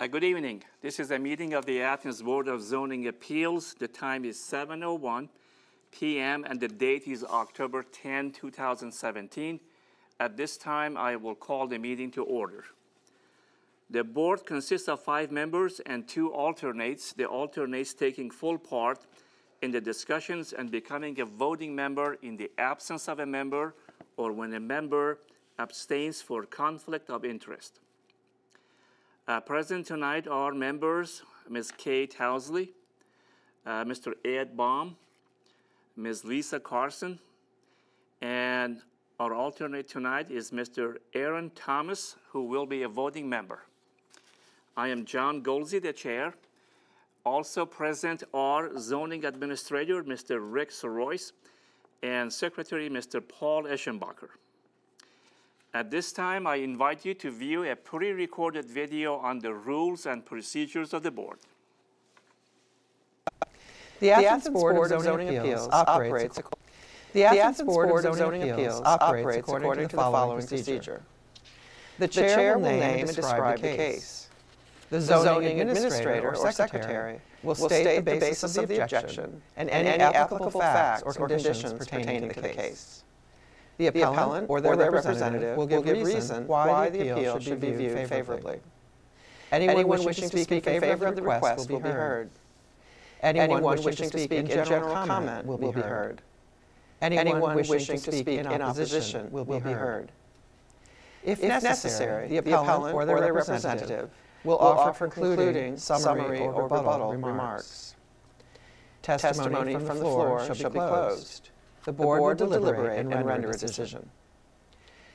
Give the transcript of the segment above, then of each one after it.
Good evening. This is a meeting of the Athens Board of Zoning Appeals. The time is 7:01 p.m. and the date is October 10, 2017. At this time, I will call the meeting to order. The board consists of 5 members and 2 alternates, the alternates taking full part in the discussions and becoming a voting member in the absence of a member or when a member abstains for conflict of interest. Present tonight are members Ms. Kate Housley, Mr. Ed Baum, Ms. Lisa Carson, and our alternate tonight is Mr. Aaron Thomas, who will be a voting member. I am John Goldsey, the chair. Also present are zoning administrator, Mr. Rick Sorois, and secretary, Mr. Paul Eschenbacher. At this time, I invite you to view a pre-recorded video on the rules and procedures of the board. The Athens Board of Zoning Appeals operates according to the following procedure. The chair will name and describe the case. The zoning administrator or secretary will state the basis of the objection and any applicable facts or conditions pertaining to the case. The appellant or their representative will give reason why the appeal should be viewed favorably. Anyone wishing to speak in favor of the request will be heard. Anyone wishing to speak in general comment will be heard. Anyone wishing to speak in opposition will be heard. If necessary, the appellant or their representative will offer concluding, summary, or rebuttal remarks. Testimony from the floor shall be closed. The board will deliberate and render a decision.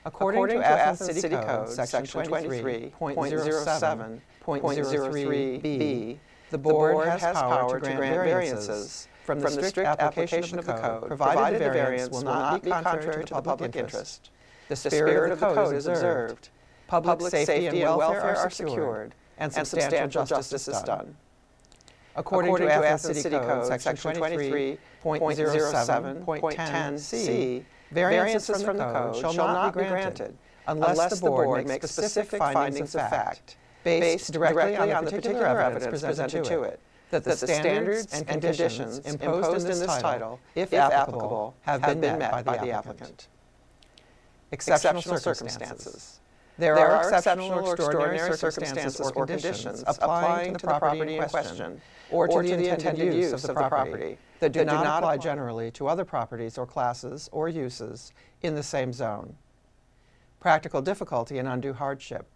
According to Athens City Code, Section 23.07.03b, the board has power to grant variances from the strict application of the code, provided the variance will not be contrary to the public interest. The spirit of the code is observed, public safety and welfare are secured, and substantial justice is done. According to Athens City Code, Section 23.07.10c, variances from the code shall not be granted unless the board makes specific findings of fact based directly on the particular evidence presented to it, that the standards and conditions imposed in this title, if applicable, have been met by the applicant. Exceptional circumstances. There are exceptional or extraordinary circumstances or conditions applying to the property in question or to the intended use of the property that do not apply generally to other properties or classes or uses in the same zone. Practical difficulty and undue hardship.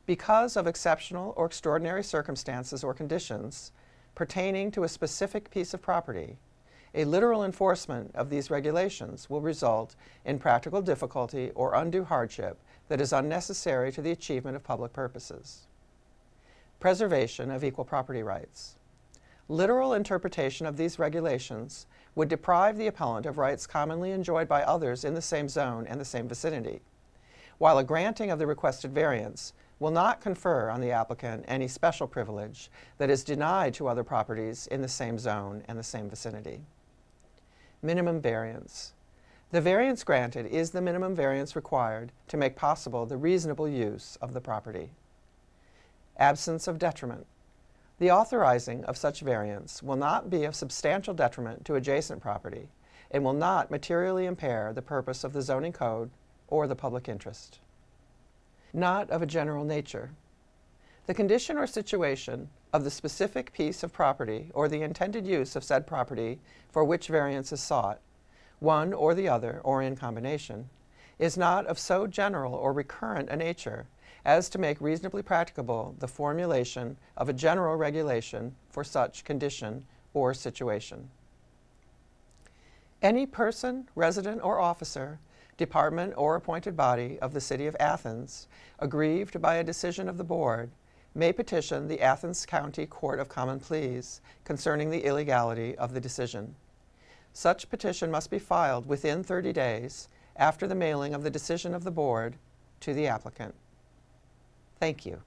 Because of exceptional or extraordinary circumstances or conditions pertaining to a specific piece of property, a literal enforcement of these regulations will result in practical difficulty or undue hardship that is unnecessary to the achievement of public purposes. Preservation of equal property rights. Literal interpretation of these regulations would deprive the appellant of rights commonly enjoyed by others in the same zone and the same vicinity, while a granting of the requested variance will not confer on the applicant any special privilege that is denied to other properties in the same zone and the same vicinity. Minimum variance. The variance granted is the minimum variance required to make possible the reasonable use of the property. Absence of detriment. The authorizing of such variance will not be of substantial detriment to adjacent property and will not materially impair the purpose of the zoning code or the public interest. Not of a general nature. The condition or situation of the specific piece of property or the intended use of said property for which variance is sought, one or the other or in combination, is not of so general or recurrent a nature as to make reasonably practicable the formulation of a general regulation for such condition or situation. Any person, resident, or officer, department, or appointed body of the City of Athens, aggrieved by a decision of the Board, may petition the Athens County Court of Common Pleas concerning the illegality of the decision. Such petition must be filed within 30 days after the mailing of the decision of the Board to the applicant. Thank you.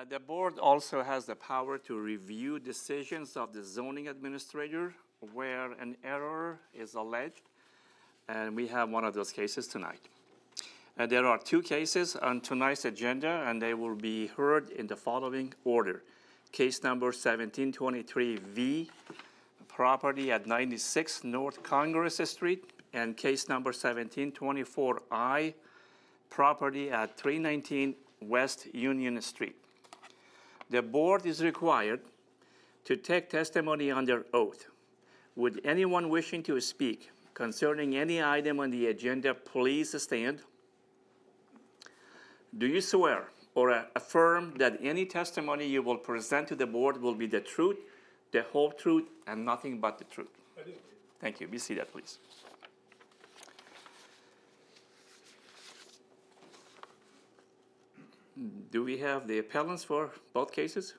The board also has the power to review decisions of the zoning administrator where an error is alleged, and we have one of those cases tonight. There are two cases on tonight's agenda, and they will be heard in the following order. Case number 1723V, property at 96 North Congress Street, and case number 1724I, property at 319 West Union Street. The board is required to take testimony under oath. Would anyone wishing to speak concerning any item on the agenda please stand? Do you swear or affirm that any testimony you will present to the board will be the truth, the whole truth, and nothing but the truth? I do. Thank you. Be seated, please. Do we have the appellants for both cases?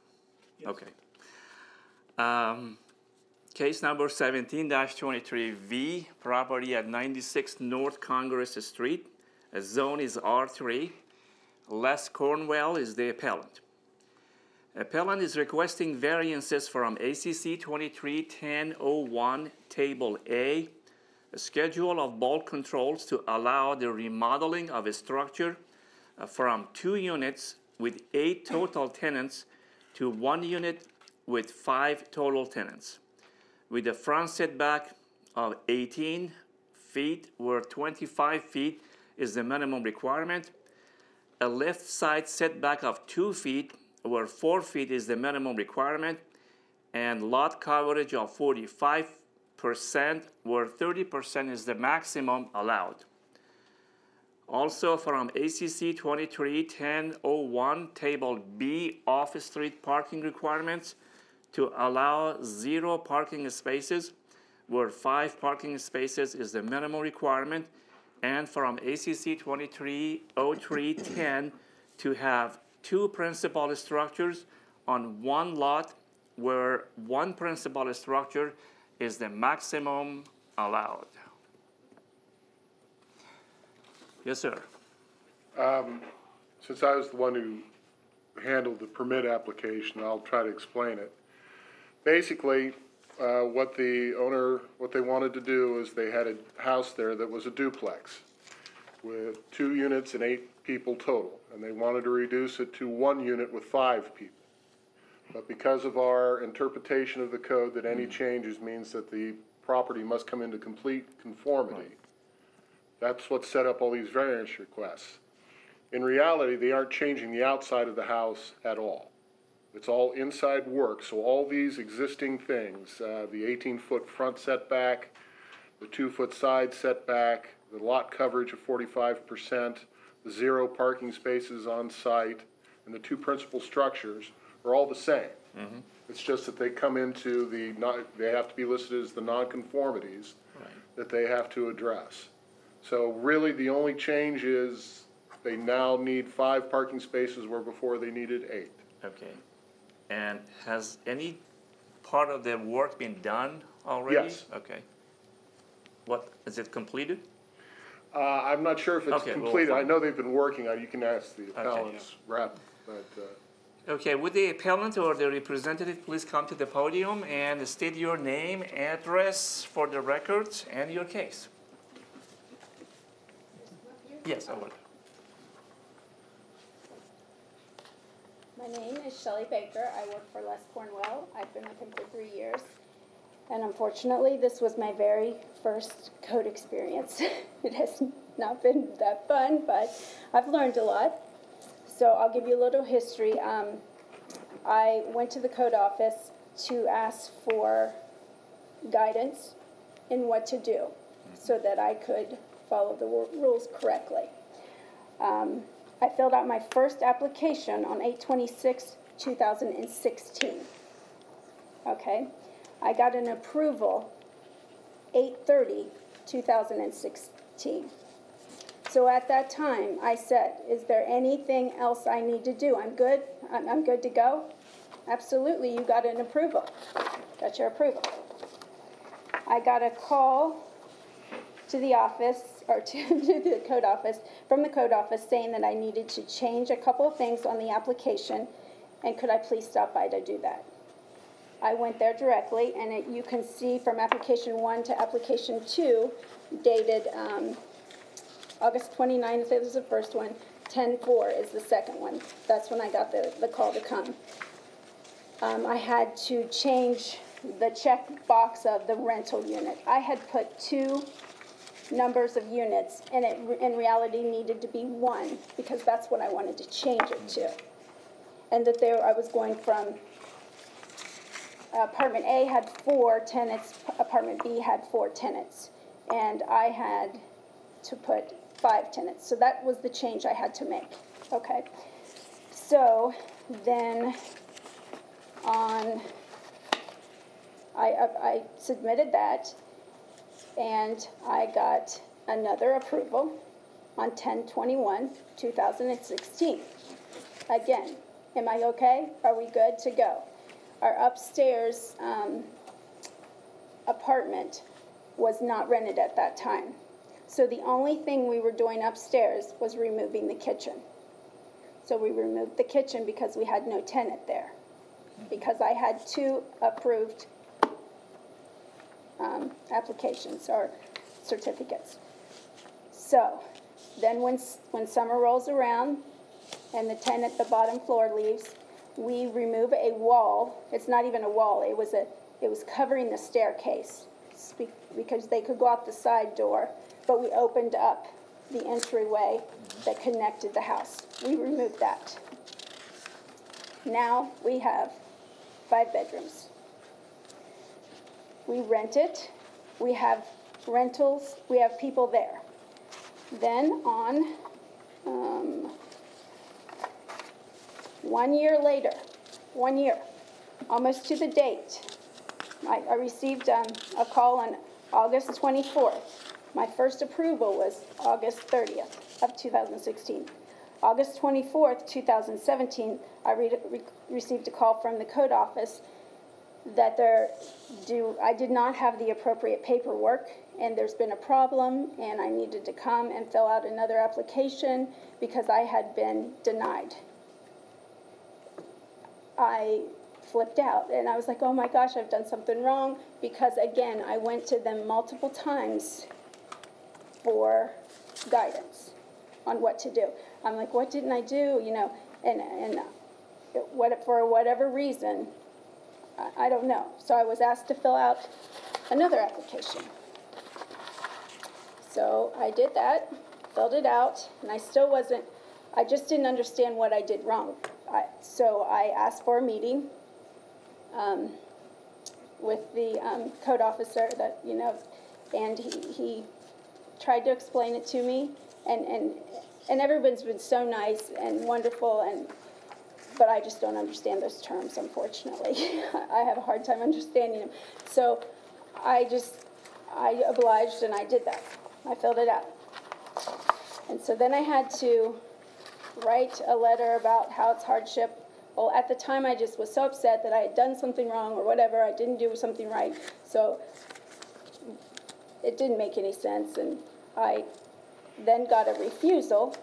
Yes. Okay. Case number 17-23V, property at 96 North Congress Street. A zone is R3. Les Cornwell is the appellant. Appellant is requesting variances from ACC 23-1001 Table A, a schedule of bulk controls to allow the remodeling of a structure from 2 units with 8 total tenants to 1 unit with 5 total tenants, with a front setback of 18 feet where 25 feet is the minimum requirement, a left side setback of 2 feet where 4 feet is the minimum requirement, and lot coverage of 45% where 30% is the maximum allowed. Also from ACC 23-1001 Table B, off-street parking requirements to allow 0 parking spaces where 5 parking spaces is the minimum requirement, and from ACC 23-03-10 to have 2 principal structures on 1 lot where 1 principal structure is the maximum allowed. Yes, sir. Since I was the one who handled the permit application, I'll try to explain it. Basically, what they wanted to do is they had a house there that was a duplex with 2 units and 8 people total, and they wanted to reduce it to 1 unit with 5 people. But because of our interpretation of the code that any changes means that the property must come into complete conformity, that's what set up all these variance requests. In reality, they aren't changing the outside of the house at all. It's all inside work, so all these existing things, the 18-foot front setback, the 2-foot side setback, the lot coverage of 45%, the 0 parking spaces on site, and the 2 principal structures are all the same. Mm-hmm. It's just that they come into they have to be listed as the non-conformities that they have to address. So really the only change is they now need 5 parking spaces where before they needed 8. Okay. And has any part of the work been done already? Yes. Okay. What, is it completed? I'm not sure if it's completed. I know they've been working on it. You can ask the appellant's rep. But, okay, would the appellant or the representative please come to the podium and state your name, address for the records, and your case? Yes, I will. My name is Shelley Baker. I work for Les Cornwell. I've been with him for 3 years. And unfortunately, this was my very first code experience. It has not been that fun, but I've learned a lot. So I'll give you a little history. I went to the code office to ask for guidance in what to do so that I could follow the rules correctly. I filled out my first application on 8/26/2016. Okay, I got an approval 8/30/2016. So at that time, I said, "Is there anything else I need to do? I'm good. I'm good to go." Absolutely, you got an approval. Got your approval. I got a call to the office, or to the code office, from the code office saying that I needed to change a couple of things on the application, and could I please stop by to do that? I went there directly, and you can see from application 1 to application 2, dated August 29th is the first one, 10/4 is the second one. That's when I got the call to come. I had to change the check box of the rental unit. I had put 2 numbers of units, and it in reality needed to be 1, because that's what I wanted to change it to. And that I was going from apartment A had 4 tenants, apartment B had 4 tenants, and I had to put 5 tenants. So that was the change I had to make. Okay. So then I submitted that, and I got another approval on 10/21/2016. Again, am I okay? Are we good to go? Our upstairs apartment was not rented at that time. So the only thing we were doing upstairs was removing the kitchen. So we removed the kitchen because we had no tenant there, because I had 2 approved applications or certificates. So then when summer rolls around and the tenant at the bottom floor leaves, we remove a wall. It's not even a wall. It was covering the staircase because they could go out the side door, but we opened up the entryway that connected the house. We removed that. Now we have 5 bedrooms. We rent it. We have rentals. We have people there. Then on 1 year later, 1 year, almost to the date, I received a call on August 24th. My first approval was August 30th of 2016. August 24th, 2017, I received a call from the code office that I did not have the appropriate paperwork, and there's been a problem, and I needed to come and fill out another application because I had been denied. I flipped out, and I was like, oh my gosh, I've done something wrong, because again, I went to them multiple times for guidance on what to do. I'm like, what didn't I do, and for whatever reason, I don't know. So I was asked to fill out another application. So I did that, filled it out, and I just didn't understand what I did wrong. So I asked for a meeting with the code officer and he tried to explain it to me, and everyone's been so nice and wonderful, but I just don't understand those terms, unfortunately. I have a hard time understanding them. So I obliged, and I did that. I filled it out. And so then I had to write a letter about how it's hardship. Well, at the time, I just was so upset that I had done something wrong or whatever. I didn't do something right. So it didn't make any sense. And I then got a refusal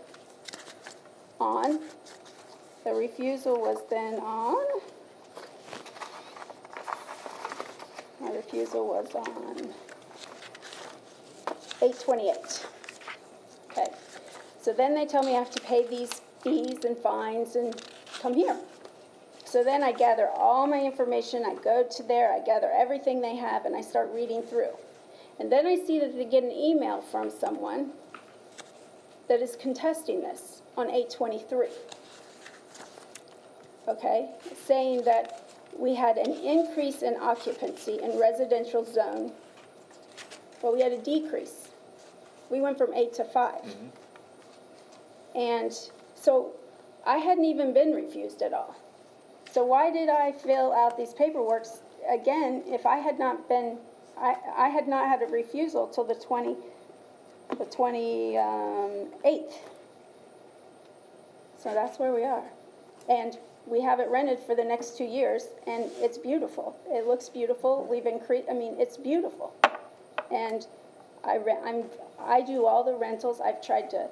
on. The refusal was then on. My refusal was on 8/28. Okay. So then they tell me I have to pay these fees and fines and come here. So then I gather all my information. I go to there. I gather everything they have, and I start reading through. And then I see that they get an email from someone that is contesting this on 8/23. Okay, saying that we had an increase in occupancy in residential zone. Well, we had a decrease. We went from 8 to 5. Mm-hmm. And so I hadn't even been refused at all. So why did I fill out these paperwork again if I had not been, I had not had a refusal till the 28th. So that's where we are. And we have it rented for the next 2 years, and it's beautiful. It looks beautiful. We've increased, it's beautiful. And I do all the rentals. I've tried to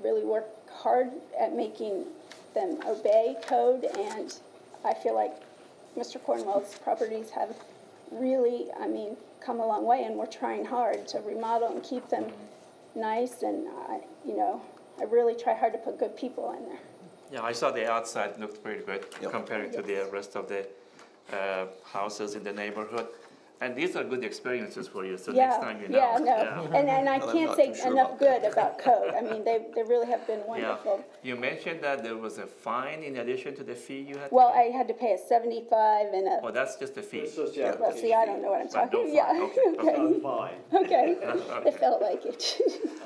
really work hard at making them obey code, and I feel like Mr. Cornwell's properties have really, come a long way, and we're trying hard to remodel and keep them nice, and I really try hard to put good people in there. Yeah, I saw the outside looked pretty good compared to the rest of the houses in the neighborhood. And these are good experiences for you, so next time you know. Yeah, no, and I can't say enough good about code. I mean, they really have been wonderful. Yeah. You mentioned that there was a fine in addition to the fee you had to Well, pay? I had to pay a 75 and a. Oh, that's just the fee. Well, see, I don't know what I'm But no talking. fine. Yeah. Okay. Okay. It felt like it.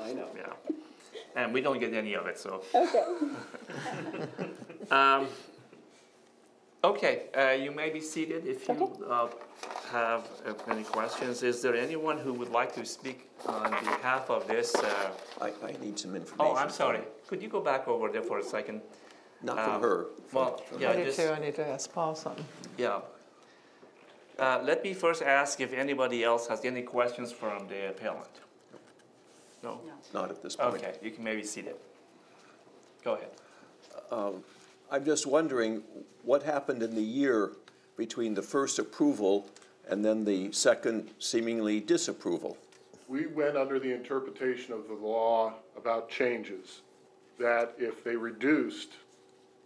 I know. Yeah. And we don't get any of it, so. Okay. Okay, you may be seated if you have any questions. Is there anyone who would like to speak on behalf of this? I need some information. Oh, I'm sorry. Could you go back over there for a second? Not from her. Well, yeah, I do just, too. I need to ask Paul something. yeah. Let me first ask if anybody else has any questions from the appellant. No? Not at this point. Okay, you can maybe seat it. Go ahead. I'm just wondering what happened in the year between the first approval and then the second seemingly disapproval. We went under the interpretation of the law about changes, that if they reduced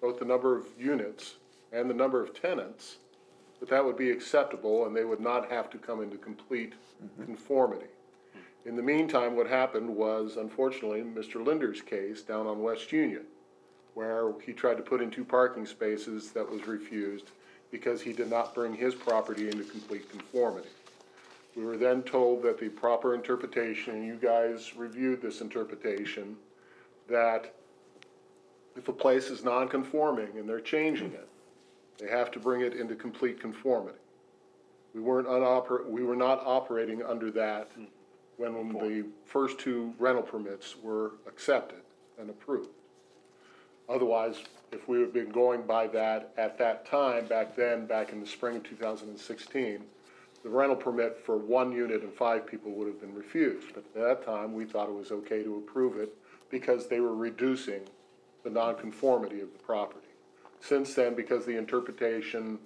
both the number of units and the number of tenants, that would be acceptable and they would not have to come into complete conformity. In the meantime, what happened was, unfortunately, Mr. Linder's case down on West Union, where he tried to put in 2 parking spaces that was refused because he did not bring his property into complete conformity. We were then told that the proper interpretation, and you guys reviewed this interpretation, that if a place is non-conforming and they're changing it, they have to bring it into complete conformity. We were not operating under that when the first 2 rental permits were accepted and approved. Otherwise, if we had been going by that at that time, back in the spring of 2016, the rental permit for 1 unit and 5 people would have been refused. But at that time, we thought it was okay to approve it because they were reducing the nonconformity of the property. Since then, because the interpretation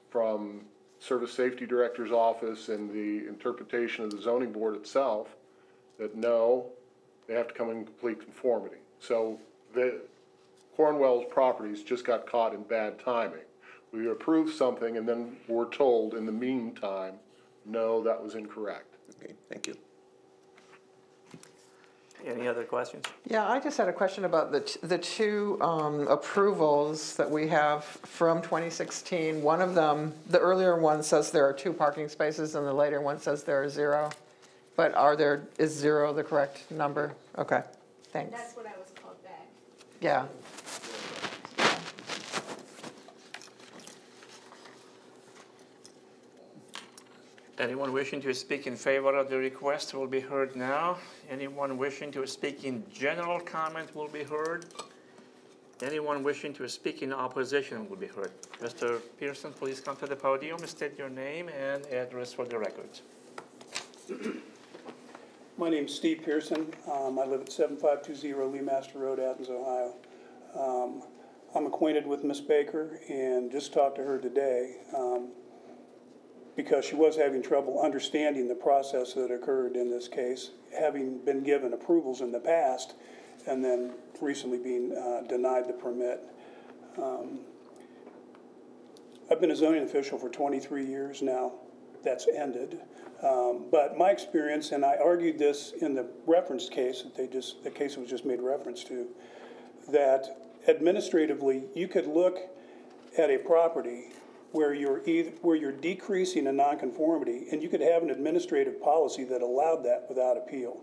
from Service Safety Director's office and the interpretation of the zoning board itself, that no, they have to come in complete conformity. So the Cornwell's properties just got caught in bad timing. We approved something and then were told in the meantime, no, that was incorrect. Okay, thank you. Any other questions? Yeah, I just had a question about the 2 approvals that we have from 2016. One of them, the earlier one says there are 2 parking spaces and the later one says there are 0. But is 0 the correct number? Okay, thanks. That's what I was called back. Yeah. Anyone wishing to speak in favor of the request will be heard now. Anyone wishing to speak in general comment will be heard. Anyone wishing to speak in opposition will be heard. Mr. Pearson, please come to the podium, state your name and address for the record. My name's Steve Pearson. I live at 7520 Lee Master Road, Athens, Ohio. I'm acquainted with Ms. Baker and just talked to her today because she was having trouble understanding the process that occurred in this case, having been given approvals in the past and then recently being denied the permit. I've been a zoning official for 23 years now. That's ended. But my experience, and I argued this in the reference case that the case was just made reference to, that administratively you could look at a property where you're decreasing a nonconformity, and you could have an administrative policy that allowed that without appeal.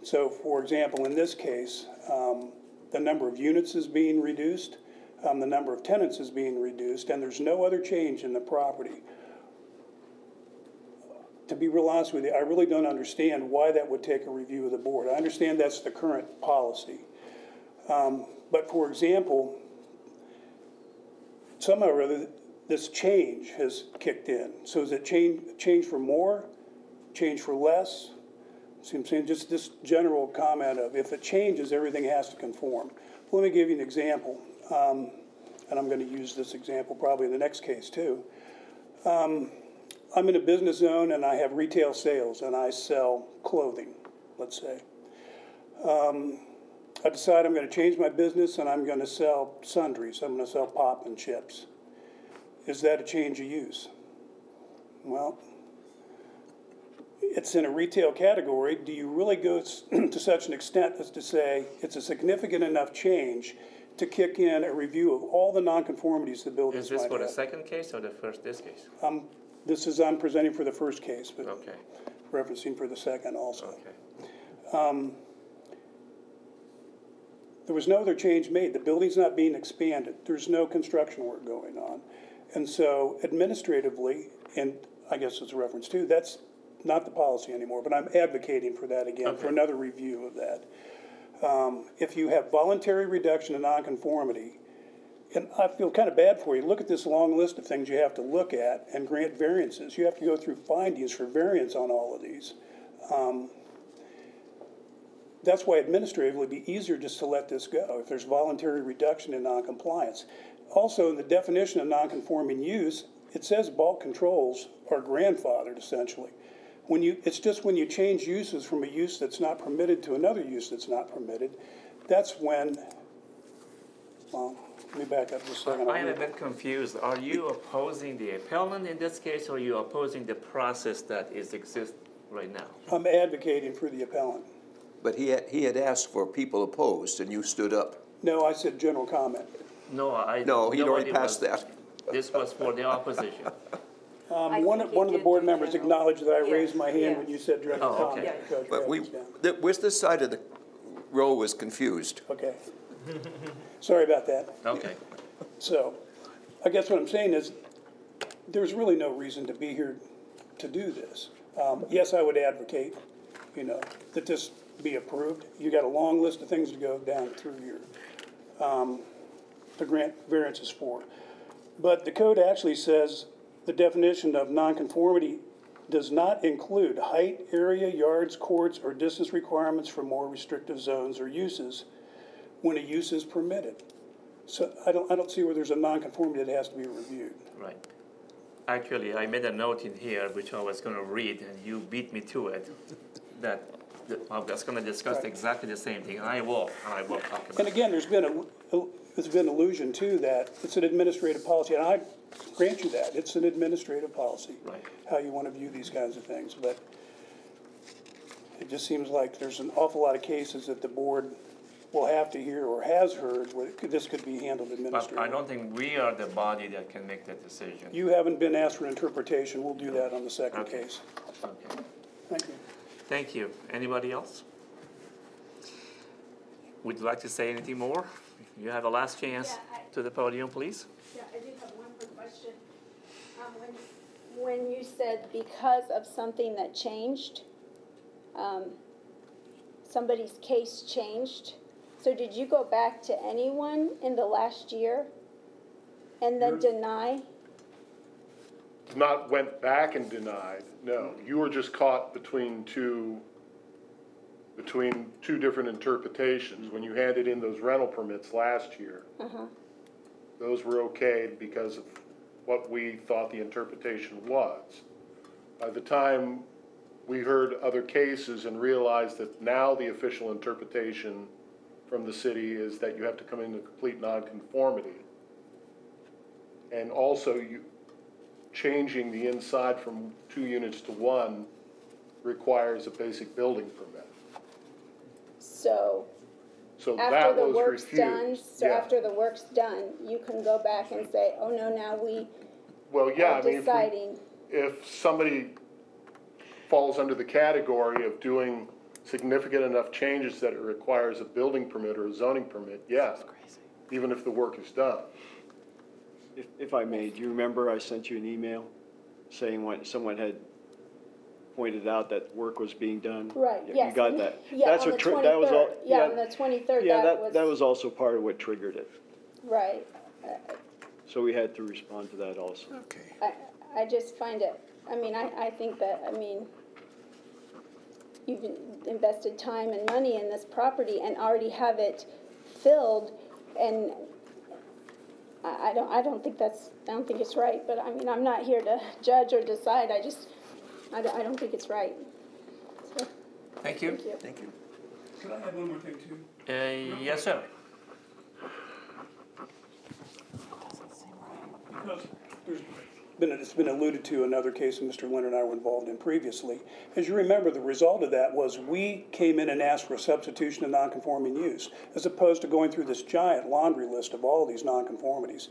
So, for example, in this case, the number of units is being reduced, the number of tenants is being reduced, and there's no other change in the property. To be real honest with you, I really don't understand why that would take a review of the board. I understand that's the current policy. But for example, somehow or other, this change has kicked in. So is it change for more, change for less? See what I'm saying? Just this general comment of if it changes, everything has to conform. Let me give you an example, and I'm going to use this example probably in the next case too. I'm in a business zone and I have retail sales and I sell clothing, let's say. I decide I'm going to change my business and I'm going to sell sundries. I'm going to sell pop and chips. Is that a change of use? Well, it's in a retail category. Do you really go to such an extent as to say it's a significant enough change to kick in a review of all the nonconformities the buildings Is this might for the have? second case or this case? I'm presenting for the first case, but Okay, referencing for the second also. okay. There was no other change made. The building's not being expanded. There's no construction work going on. And so administratively, and I guess it's a reference too, that's not the policy anymore, but I'm advocating for that again, for another review of that. If you have voluntary reduction in nonconformity, and I feel kind of bad for you, look at this long list of things you have to look at and grant variances. You have to go through findings for variance on all of these. That's why administratively it'd be easier just to let this go if there's voluntary reduction in noncompliance. Also, in the definition of nonconforming use, it says bulk controls are grandfathered essentially. It's just when you change uses from a use that's not permitted to another use that's not permitted, that's when, well, let me back up just a second. I am a bit confused. Are you opposing the appellant in this case, or are you opposing the process that exists right now? I'm advocating for the appellant. But he had asked for people opposed, and you stood up. No, I said general comment. No, he'd already passed that. This was for the opposition. One of the board members acknowledged that I raised my hand when you said general comment. okay. Coach But Evans, this side of the row was confused. Okay. Sorry about that. Okay. So, I guess what I'm saying is, there's really no reason to be here to do this. Yes, I would advocate, that this be approved. You got a long list of things to go down through here. The grant variances for. But the code actually says the definition of nonconformity does not include height, area, yards, courts, or distance requirements for more restrictive zones or uses when a use is permitted. So I don't see where there's a nonconformity that has to be reviewed. Right. Actually, I made a note in here which I was going to read, and you beat me to it. That I was going to discuss exactly the same thing. I will talk about it. And again, there's been allusion to that. It's an administrative policy, and I grant you that. It's an administrative policy, Right. how you want to view these kinds of things. But it just seems like there's an awful lot of cases that the board will have to hear or has heard where this could be handled But administratively. I don't think we are the body that can make that decision. You haven't been asked for an interpretation. We'll do that on the second Okay. case. Okay. Thank you. Thank you. Anybody else? Would you like to say anything more? You have a last chance to the podium, please. Yeah, I do have one quick question. When you said because of something that changed, somebody's case changed, so did you go back to anyone in the last year and then deny? Not went back and denied, no. You were just caught between two different interpretations. When you handed in those rental permits last year, those were okayed because of what we thought the interpretation was. By the time we heard other cases and realized that now the official interpretation from the city is that you have to come into complete nonconformity. And also changing the inside from 2 units to 1 requires a basic building permit. So that after the was work's refused. done, Yeah. after the work's done, you can go back and say, oh no, now we Well, yeah, are I mean, deciding. if somebody falls under the category of doing significant enough changes that it requires a building permit or a zoning permit, yes, even if the work is done. If I may, do you remember I sent you an email saying when someone had pointed out that work was being done? Right, You yes. got that? Yeah, That's on what the 23rd. that was all. Yeah, on the 23rd, That was also part of what triggered it. right. So we had to respond to that also. Okay. I just find it, I think that, you've invested time and money in this property and already have it filled, and I don't think it's right, but I'm not here to judge or decide, I don't think it's right. So, Thank you. thank you. Thank you. Could I add one more thing too? Yes, sir. Because it's been alluded to another case that Mr. Leonard and I were involved in previously. As you remember, the result of that was we came in and asked for a substitution of non-conforming use, as opposed to going through this giant laundry list of all these non-conformities.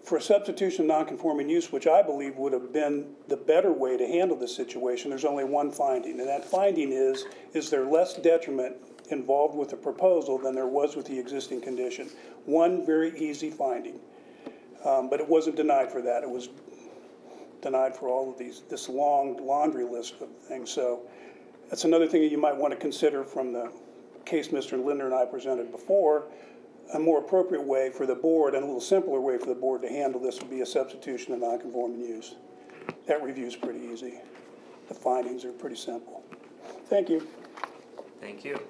For a substitution of non-conforming use, which I believe would have been the better way to handle this situation, there's only one finding, and that finding is there less detriment involved with the proposal than there was with the existing condition? One very easy finding. But it wasn't denied for that. It was denied for all of this long laundry list of things. So that's another thing that you might want to consider from the case Mr. Linder and I presented before. A more appropriate way for the board and a little simpler way for the board to handle this would be a substitution of non-conforming use. That review is pretty easy. The findings are pretty simple. Thank you. Thank you.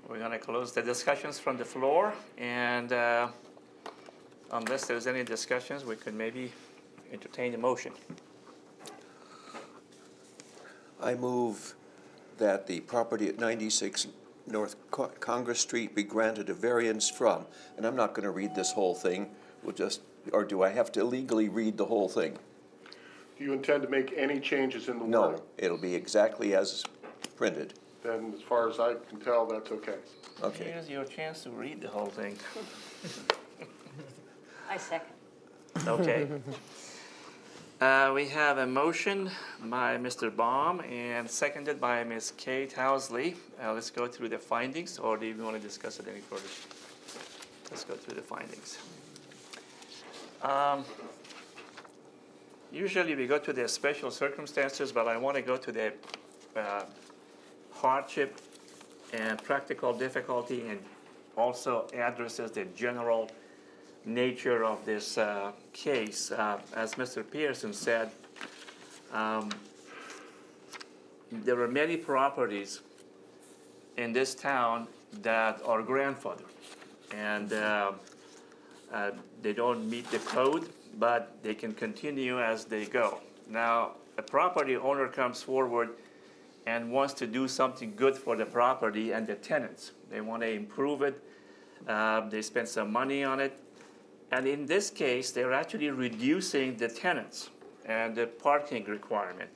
We're going to close the discussions from the floor, and unless there's any discussions, we could maybe entertain a motion. I move that the property at 96 North Congress Street be granted a variance from, and I'm not going to read this whole thing, or do I have to legally read the whole thing? Do you intend to make any changes in the No, wording? it'll be exactly as printed. Then, as far as I can tell, that's okay. Okay. Here's your chance to read the whole thing. I second. Okay. We have a motion by Mr. Baum and seconded by Ms. Kate Housley. Let's go through the findings, or do you want to discuss it any further? Let's go through the findings. Usually we go to the special circumstances, but I want to go to the hardship and practical difficulty, and also addresses the general nature of this case. As Mr. Pearson said, there are many properties in this town that are grandfathered, and they don't meet the code, but they can continue as they go. Now, a property owner comes forward and wants to do something good for the property and the tenants. They want to improve it. They spend some money on it. And in this case, they're actually reducing the tenants and the parking requirement.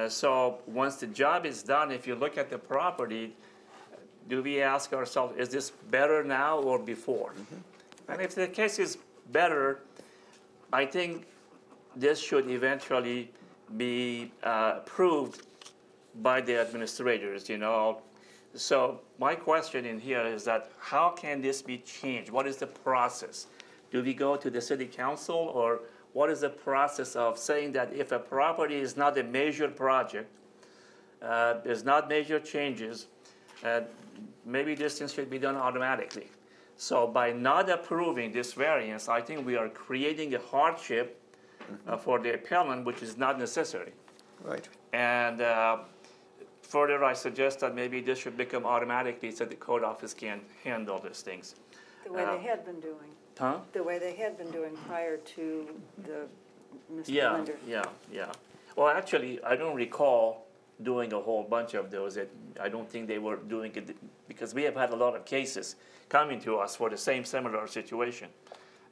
So once the job is done, if you look at the property, do we ask ourselves, is this better now or before? Mm-hmm. And if the case is better, I think this should eventually be approved by the administrators, you know. So my question in here is that how can this be changed? What is the process? Do we go to the city council, or what is the process of saying that if a property is not a major project, there's not major changes, maybe this thing should be done automatically? So by not approving this variance, I think we are creating a hardship for the appellant, which is not necessary. Right. And further, I suggest that maybe this should become automatically so the code office can handle these things. The way they had been doing. Huh? The way they had been doing prior to the Mr. Linder. Yeah. Well, actually, I don't recall doing a whole bunch of those. I don't think they were doing it because we have had a lot of cases coming to us for the same similar situation.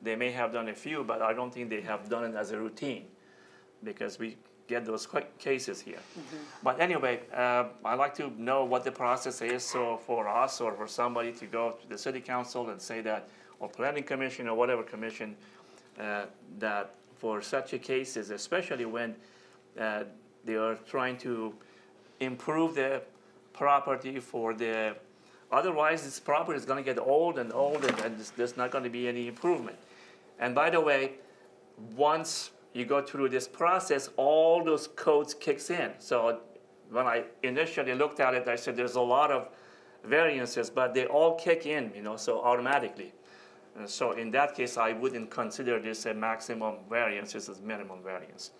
They may have done a few, but I don't think they have done it as a routine because we get those cases here. Mm-hmm. But anyway, I'd like to know what the process is, so for us or for somebody to go to the city council and say that, or planning commission or whatever commission, that for such a cases, especially when they are trying to improve the property for the, otherwise this property is going to get old and there's not going to be any improvement. And by the way, once you go through this process, all those codes kicks in. So when I initially looked at it, I said there's a lot of variances, but they all kick in, you know, so automatically. And so in that case, I wouldn't consider this a maximum variance, this is minimum variance.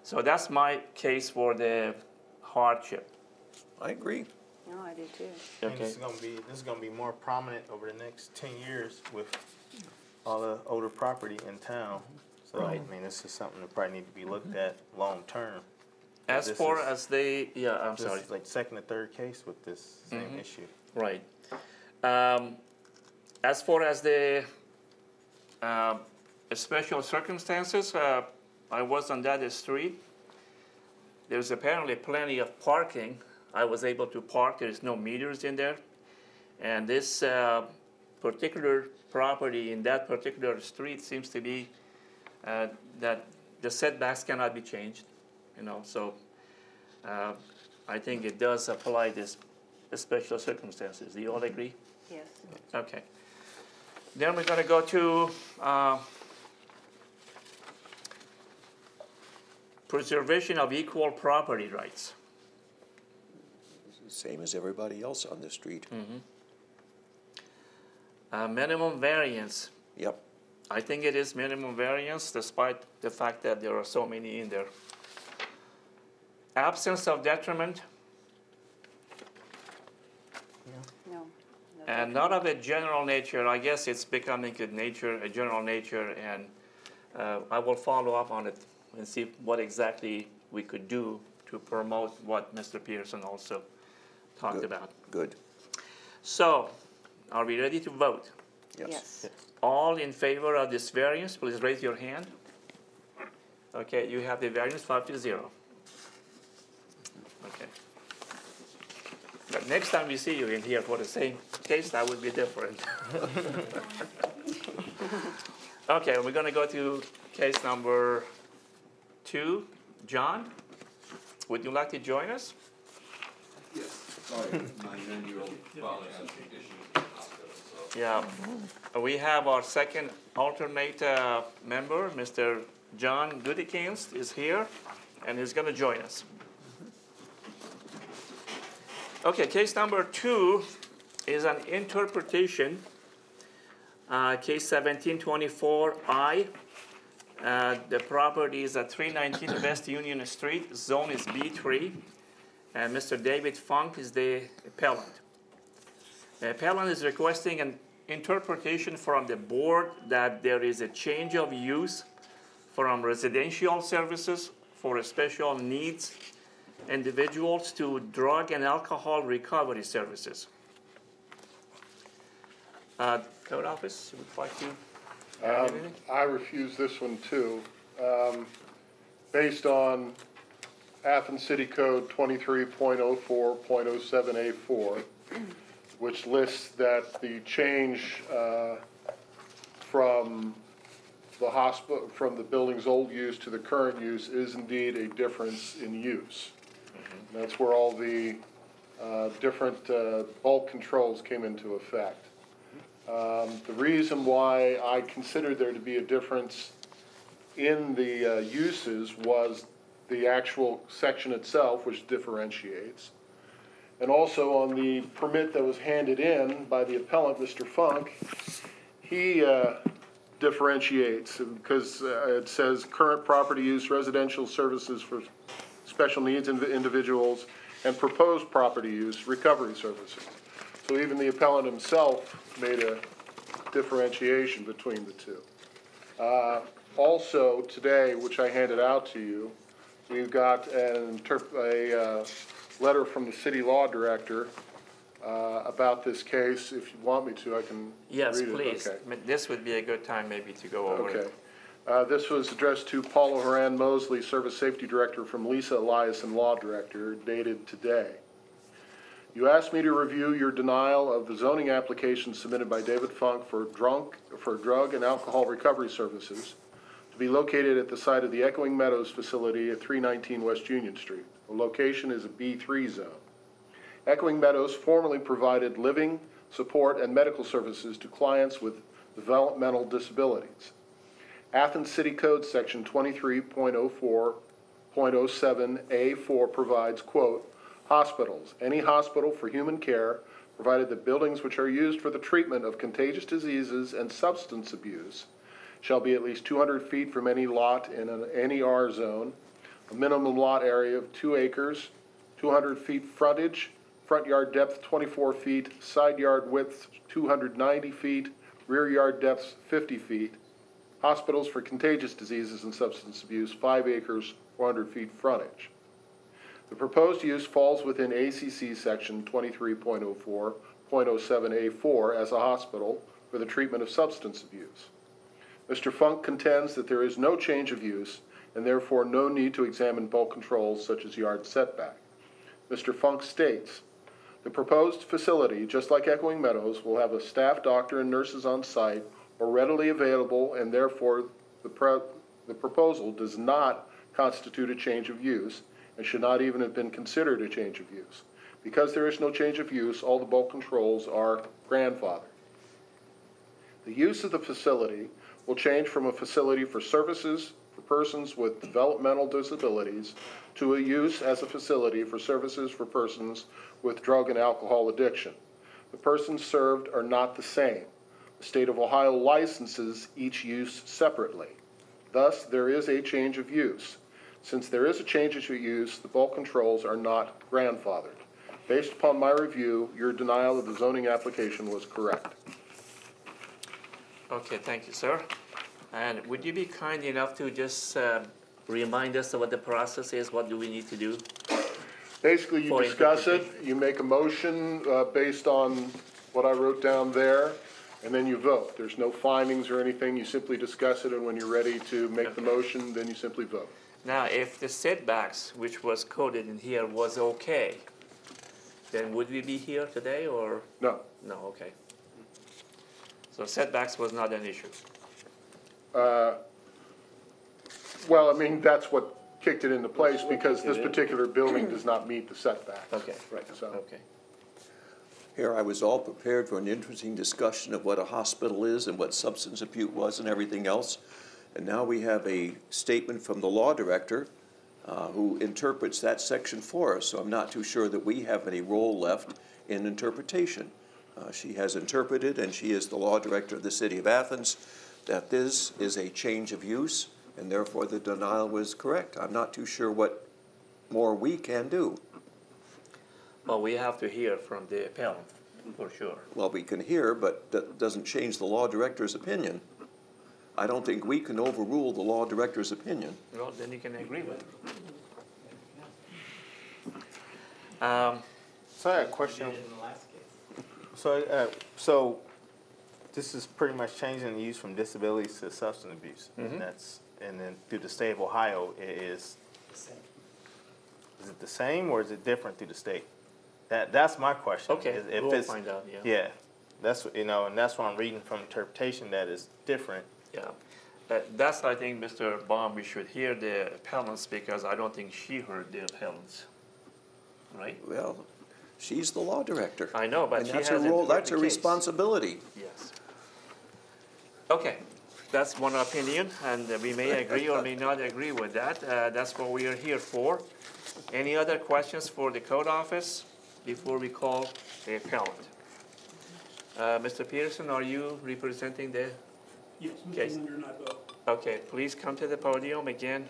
So that's my case for the hardship. I agree. No, I do too. And Okay. this is gonna be more prominent over the next 10 years with all the older property in town. So Right. I mean, this is something that probably need to be looked at long term. As This far is- as they, yeah, I'm This sorry. is like second or third case with this same issue. Right. As far as the special circumstances, I was on that street. There's apparently plenty of parking. I was able to park. There's no meters in there. And this particular property in that particular street seems to be that the setbacks cannot be changed, you know, so I think it does apply this special circumstances. Do you all agree? Yes. Okay. Then we're going to go to preservation of equal property rights. Same as everybody else on the street. Minimum variance. Yep. I think it is minimum variance despite the fact that there are so many in there. Absence of detriment. No. And not of a general nature. I guess it's becoming a general nature, and I will follow up on it and see what exactly we could do to promote what Mr. Pearson also talked about. Good. So, are we ready to vote? Yes. All in favor of this variance, please raise your hand. Okay, you have the variance 5-0. Okay. But next time we see you in here for the same case, that would be different. Okay, we're going to go to case number 2. John, would you like to join us? Yes, sorry, my 9-year-old father has conditions in the hospital, so. Yeah, we have our second alternate member, Mr. John Dudikins is here, and he's going to join us. Okay, case number 2 is an interpretation, case 1724I. The property is at 319 West Union Street, zone is B3, and Mr. David Funk is the appellant. The appellant is requesting an interpretation from the board that there is a change of use from residential services for special needs individuals to drug and alcohol recovery services. Code office, would you like to add anything? I refuse this one too. Based on Athens City Code 23.04.07A4, which lists that the change from the hospital, from the building's old use to the current use is indeed a difference in use. And that's where all the different bulk controls came into effect. The reason why I considered there to be a difference in the uses was the actual section itself, which differentiates. And also on the permit that was handed in by the appellant, Mr. Funk, he differentiates because it says current property use, residential services for special needs individuals, and proposed property use, recovery services. So even the appellant himself made a differentiation between the two. Also today, which I handed out to you, we've got a letter from the city law director about this case. If you want me to, I can Yes, read it. please. Okay. This would be a good time maybe to go over Okay. it. This was addressed to Paula Horan Mosley, Service Safety Director, from Lisa Eliason, Law Director, dated today. You asked me to review your denial of the zoning application submitted by David Funk for drug and alcohol recovery services to be located at the site of the Echoing Meadows facility at 319 West Union Street. The location is a B3 zone. Echoing Meadows formerly provided living, support, and medical services to clients with developmental disabilities. Athens City Code Section 23.04.07A4 provides, quote, hospitals, any hospital for human care, provided that buildings which are used for the treatment of contagious diseases and substance abuse shall be at least 200 feet from any lot in any R zone, a minimum lot area of 2 acres, 200 feet frontage, front yard depth 24 feet, side yard width 290 feet, rear yard depth 50 feet, hospitals for contagious diseases and substance abuse, 5 acres, 400 feet frontage. The proposed use falls within ACC Section 23.04.07A4 as a hospital for the treatment of substance abuse. Mr. Funk contends that there is no change of use and therefore no need to examine bulk controls such as yard setback. Mr. Funk states, the proposed facility, just like Echoing Meadows, will have a staff doctor and nurses on site or readily available, and therefore the proposal does not constitute a change of use and should not even have been considered a change of use. Because there is no change of use, all the bulk controls are grandfathered. The use of the facility will change from a facility for services for persons with developmental disabilities to a use as a facility for services for persons with drug and alcohol addiction. The persons served are not the same. The state of Ohio licenses each use separately. Thus, there is a change of use. Since there is a change of use, the bulk controls are not grandfathered. Based upon my review, your denial of the zoning application was correct. Okay, thank you, sir. And would you be kind enough to just remind us of what the process is? What do we need to do? Basically, you discuss it, you make a motion based on what I wrote down there, and then you vote. There's no findings or anything. You simply discuss it, and when you're ready to make the motion, then you simply vote. Now, if the setbacks, which was coded in here, was okay, then would we be here today, or? No. No, okay. So setbacks was not an issue. Well, I mean, that's what kicked it into place because this particular building does not meet the setbacks. Okay. Right, so. Okay. Here I was all prepared for an interesting discussion of what a hospital is and what substance abuse was and everything else. And now we have a statement from the law director who interprets that section for us. So I'm not too sure that we have any role left in interpretation. She has interpreted, and she is the law director of the City of Athens, that this is a change of use, and therefore the denial was correct. I'm not too sure what more we can do. Well, we have to hear from the appellant, for sure. Well, we can hear, but that doesn't change the law director's opinion. I don't think we can overrule the law director's opinion. Well, then you can agree with it. So I had a question. So this is pretty much changing the use from disabilities to substance abuse, and then through the state of Ohio, it is the same. Is it the same or is it different through the state? That's my question. Okay, if we'll find out. Yeah. Yeah, that's and that's what I'm reading from interpretation that is different. Yeah, that's I think Mr. Baum. We should hear the appellants because I don't think she heard the appellants. Right. Well, she's the law director. I know, but and she that's hasn't her role. heard That's the her case. responsibility. Yes. Okay, that's one opinion, and we may agree or may not agree with that. That's what we are here for. Any other questions for the code office before we call the appellant? Mr. Peterson, are you representing the case? Okay, please come to the podium again.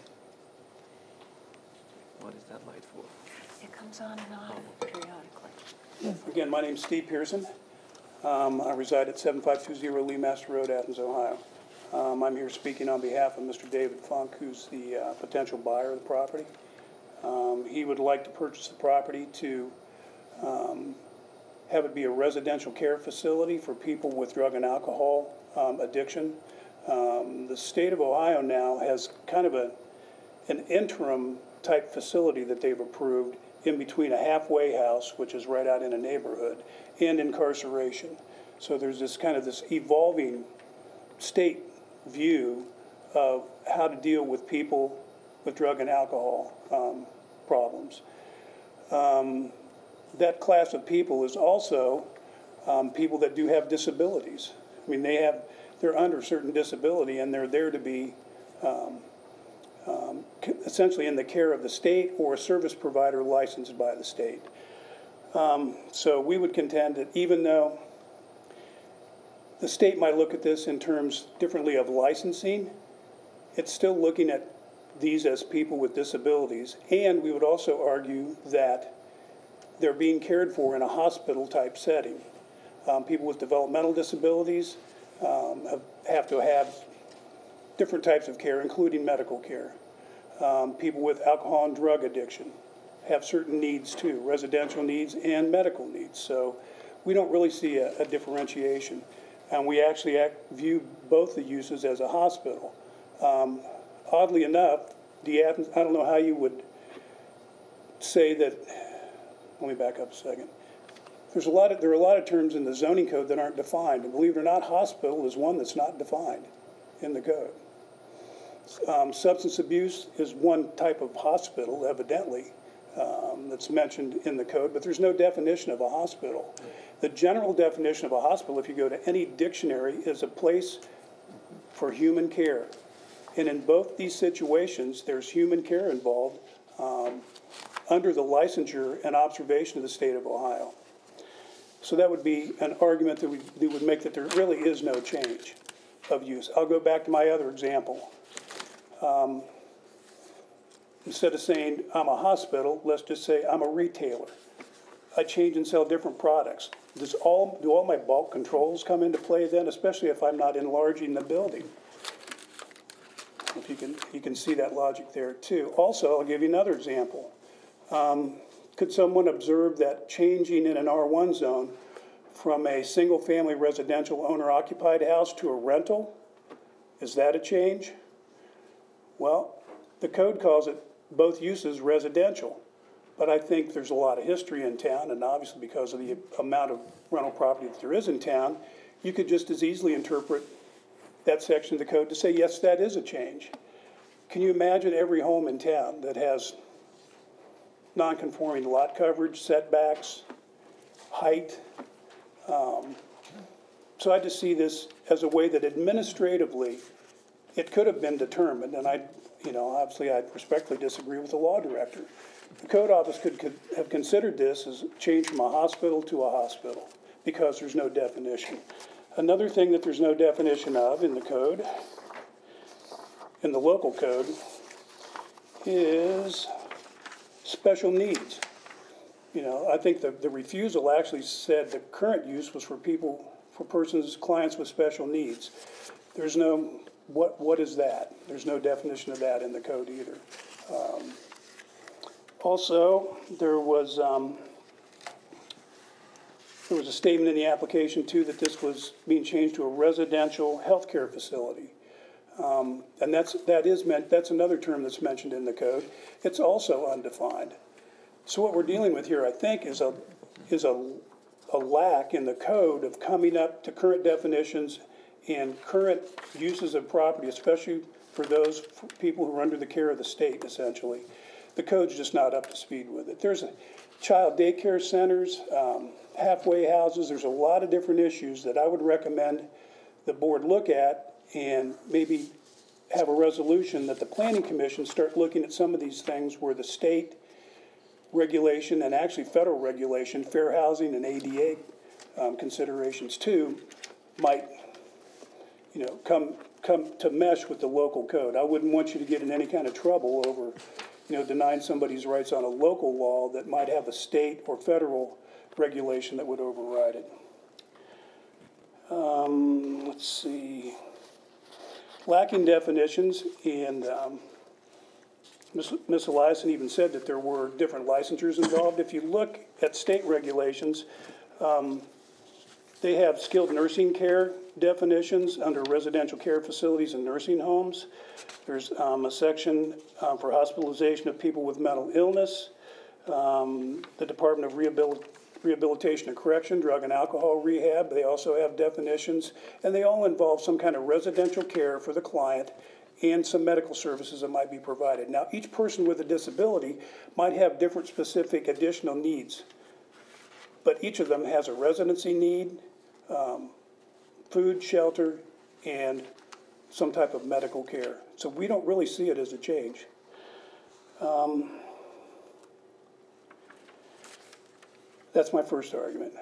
What is that light for? It comes on and off periodically. Again, my name's Steve Pearson. I reside at 7520 Lee Master Road, Athens, Ohio. I'm here speaking on behalf of Mr. David Funk, who's the potential buyer of the property. He would like to purchase the property to have it be a residential care facility for people with drug and alcohol addiction. The state of Ohio now has kind of an interim type facility that they've approved in between a halfway house, which is right out in a neighborhood, and incarceration. So there's this kind of this evolving state view of how to deal with people with drug and alcohol problems. That class of people is also people that do have disabilities. I mean, they're under certain disability, and they're there to be essentially in the care of the state or a service provider licensed by the state. So we would contend that even though the state might look at this in terms differently of licensing, it's still looking at these as people with disabilities. And we would also argue that they're being cared for in a hospital type setting. People with developmental disabilities have to have different types of care, including medical care. People with alcohol and drug addiction have certain needs too, residential needs and medical needs. So we don't really see a differentiation. And we actually view both the uses as a hospital. Oddly enough, the Athens, I don't know how you would say that, let me back up a second. There are a lot of terms in the zoning code that aren't defined. And believe it or not, hospital is one that's not defined in the code. Substance abuse is one type of hospital, evidently, that's mentioned in the code, but there's no definition of a hospital. The general definition of a hospital, if you go to any dictionary, is a place for human care. And in both these situations, there's human care involved under the licensure and observation of the state of Ohio. So that would be an argument that would make that there really is no change of use. I'll go back to my other example. Instead of saying I'm a hospital, let's just say I'm a retailer. I change and sell different products. Do all my bulk controls come into play then, especially if I'm not enlarging the building? If you can see that logic there too. Also, I'll give you another example. Could someone observe that changing in an R1 zone from a single-family residential owner-occupied house to a rental, is that a change? Well, the code calls it both uses residential, but I think there's a lot of history in town, and obviously because of the amount of rental property that there is in town, you could just as easily interpret that section of the code to say, yes, that is a change. Can you imagine every home in town that has non-conforming lot coverage, setbacks, height? So I just see this as a way that administratively it could have been determined, and obviously I respectfully disagree with the law director. The code office could have considered this as a change from a hospital to a hospital because there's no definition. Another thing that there's no definition of in the code, in the local code, is special needs. I think the refusal actually said the current use was for clients with special needs. There's no, what is that? There's no definition of that in the code either. Also, there was a statement in the application too that this was being changed to a residential healthcare facility. And that's another term that's mentioned in the code. It's also undefined. So what we're dealing with here, I think, is a lack in the code of coming up to current definitions and current uses of property, especially for those people who are under the care of the state, essentially. The code's just not up to speed with it. There's child daycare centers, halfway houses. There's a lot of different issues that I would recommend the board look at and maybe have a resolution that the Planning Commission start looking at some of these things where the state regulation and actually federal regulation, fair housing and ADA considerations too, might come to mesh with the local code. I wouldn't want you to get in any kind of trouble over denying somebody's rights on a local law that might have a state or federal regulation that would override it. Let's see. Lacking definitions, and Ms. Eliason even said that there were different licensures involved. If you look at state regulations, they have skilled nursing care definitions under residential care facilities and nursing homes. There's a section for hospitalization of people with mental illness. The Department of Rehabilitation and Correction, Drug and Alcohol Rehab, they also have definitions, and they all involve some kind of residential care for the client and some medical services that might be provided. Now, each person with a disability might have different specific additional needs, but each of them has a residency need, food, shelter, and some type of medical care. So we don't really see it as a change. That's my first argument.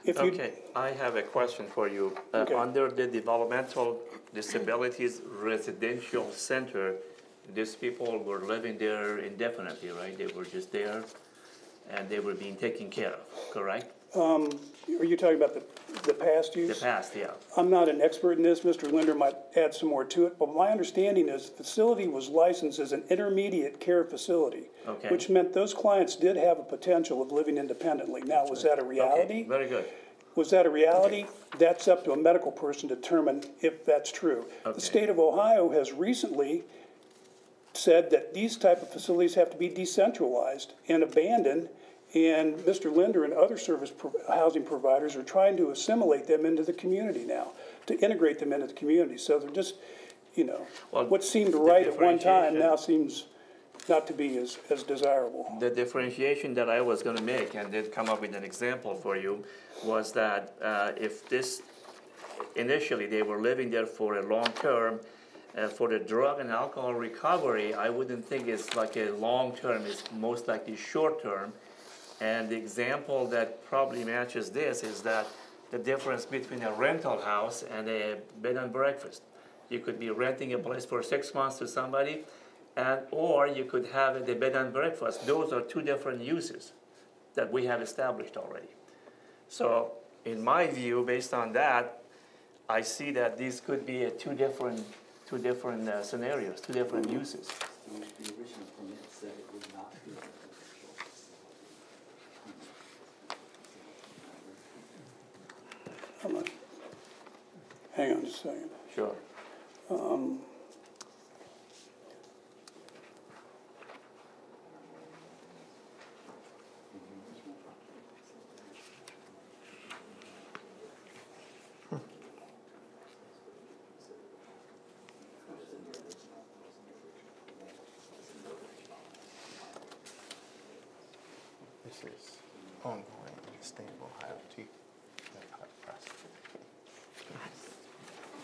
Okay, I have a question for you. Okay. Under the Developmental Disabilities Residential Center, these people were living there indefinitely, right? They were just there and they were being taken care of, correct? Are you talking about the past use? The past, yeah. I'm not an expert in this. Mr. Linder might add some more to it, but my understanding is the facility was licensed as an intermediate care facility, Okay. which meant those clients did have a potential of living independently. Now, was that a reality? Okay, very good. Was that a reality? That's up to a medical person to determine if that's true. Okay. The state of Ohio has recently said that these type of facilities have to be decentralized and abandoned, and Mr. Linder and other housing providers are trying to assimilate them into the community now, to integrate them into the community. So they're just, Well, what seemed the right at one time differentiation- now seems not to be as desirable. The differentiation that I was gonna make, and did come up with an example for you, was that if this, initially, they were living there for a long term, for the drug and alcohol recovery, I wouldn't think it's like a long term, it's most likely short term. And the example that probably matches this is that the difference between a rental house and a bed and breakfast. You could be renting a place for 6 months to somebody, or you could have the bed and breakfast. Those are two different uses that we have established already. So in my view, based on that, I see that these could be two different scenarios, two different uses. The original permit said it would not be commercial. Hang on just a second. Sure. This is ongoing in the state of Ohio too.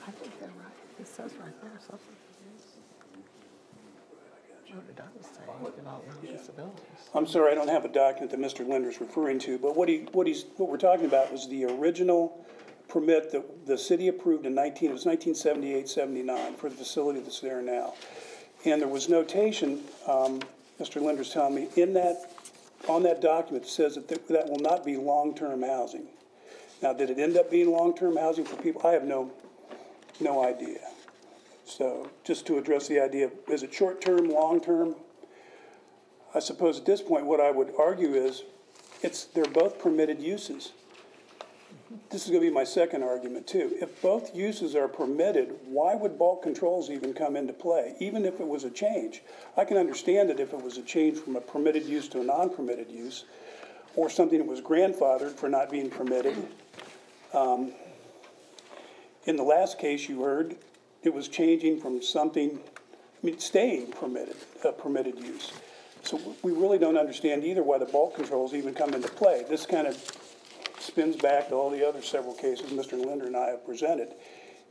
I think they're right. It says right there something. It doesn't say about disabilities. I'm sorry, I don't have a document that Mr. Linder's referring to, but what we're talking about was the original permit that the city approved in 1978-79 for the facility that's there now. And there was notation, Mr. Linder's telling me, on that document that says that will not be long-term housing. Now, did it end up being long-term housing for people? I have no idea. So just to address the idea of, is it short-term, long-term? I suppose at this point what I would argue is they're both permitted uses. This is going to be my second argument too. If both uses are permitted, why would bulk controls even come into play, even if it was a change? I can understand it if it was a change from a permitted use to a non-permitted use, or something that was grandfathered for not being permitted. In the last case you heard, it was changing from something, staying permitted, a permitted use. So we really don't understand either why the bulk controls even come into play. This kind of spins back to all the other several cases Mr. Linder and I have presented.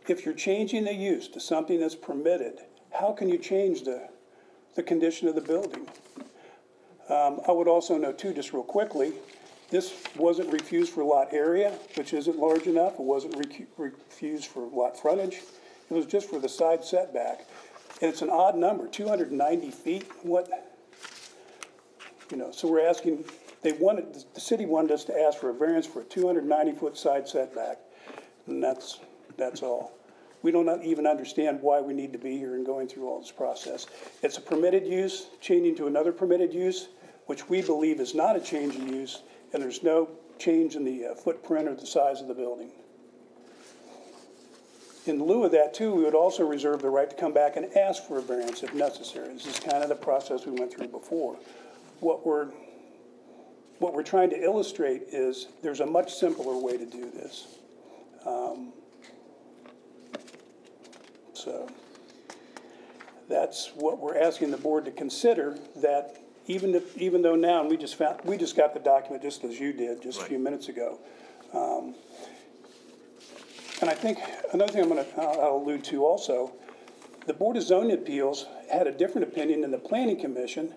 If you're changing the use to something that's permitted, how can you change the condition of the building? I would also note too, just real quickly, this wasn't refused for lot area, which isn't large enough. It wasn't refused for lot frontage. It was just for the side setback. And it's an odd number, 290 feet. So we're asking, the city wanted us to ask for a variance for a 290-foot side setback. And that's all. We don't even understand why we need to be here and going through all this process. It's a permitted use, changing to another permitted use, which we believe is not a change in use, and there's no change in the footprint or the size of the building. In lieu of that, too, we would also reserve the right to come back and ask for a variance if necessary. This is kind of the process we went through before. What we're trying to illustrate is there's a much simpler way to do this. So that's what we're asking the board to consider, that even though now, and we just got the document just as you did just a few minutes ago. And I think another thing I'll allude to also, the Board of Zoning Appeals had a different opinion than the Planning Commission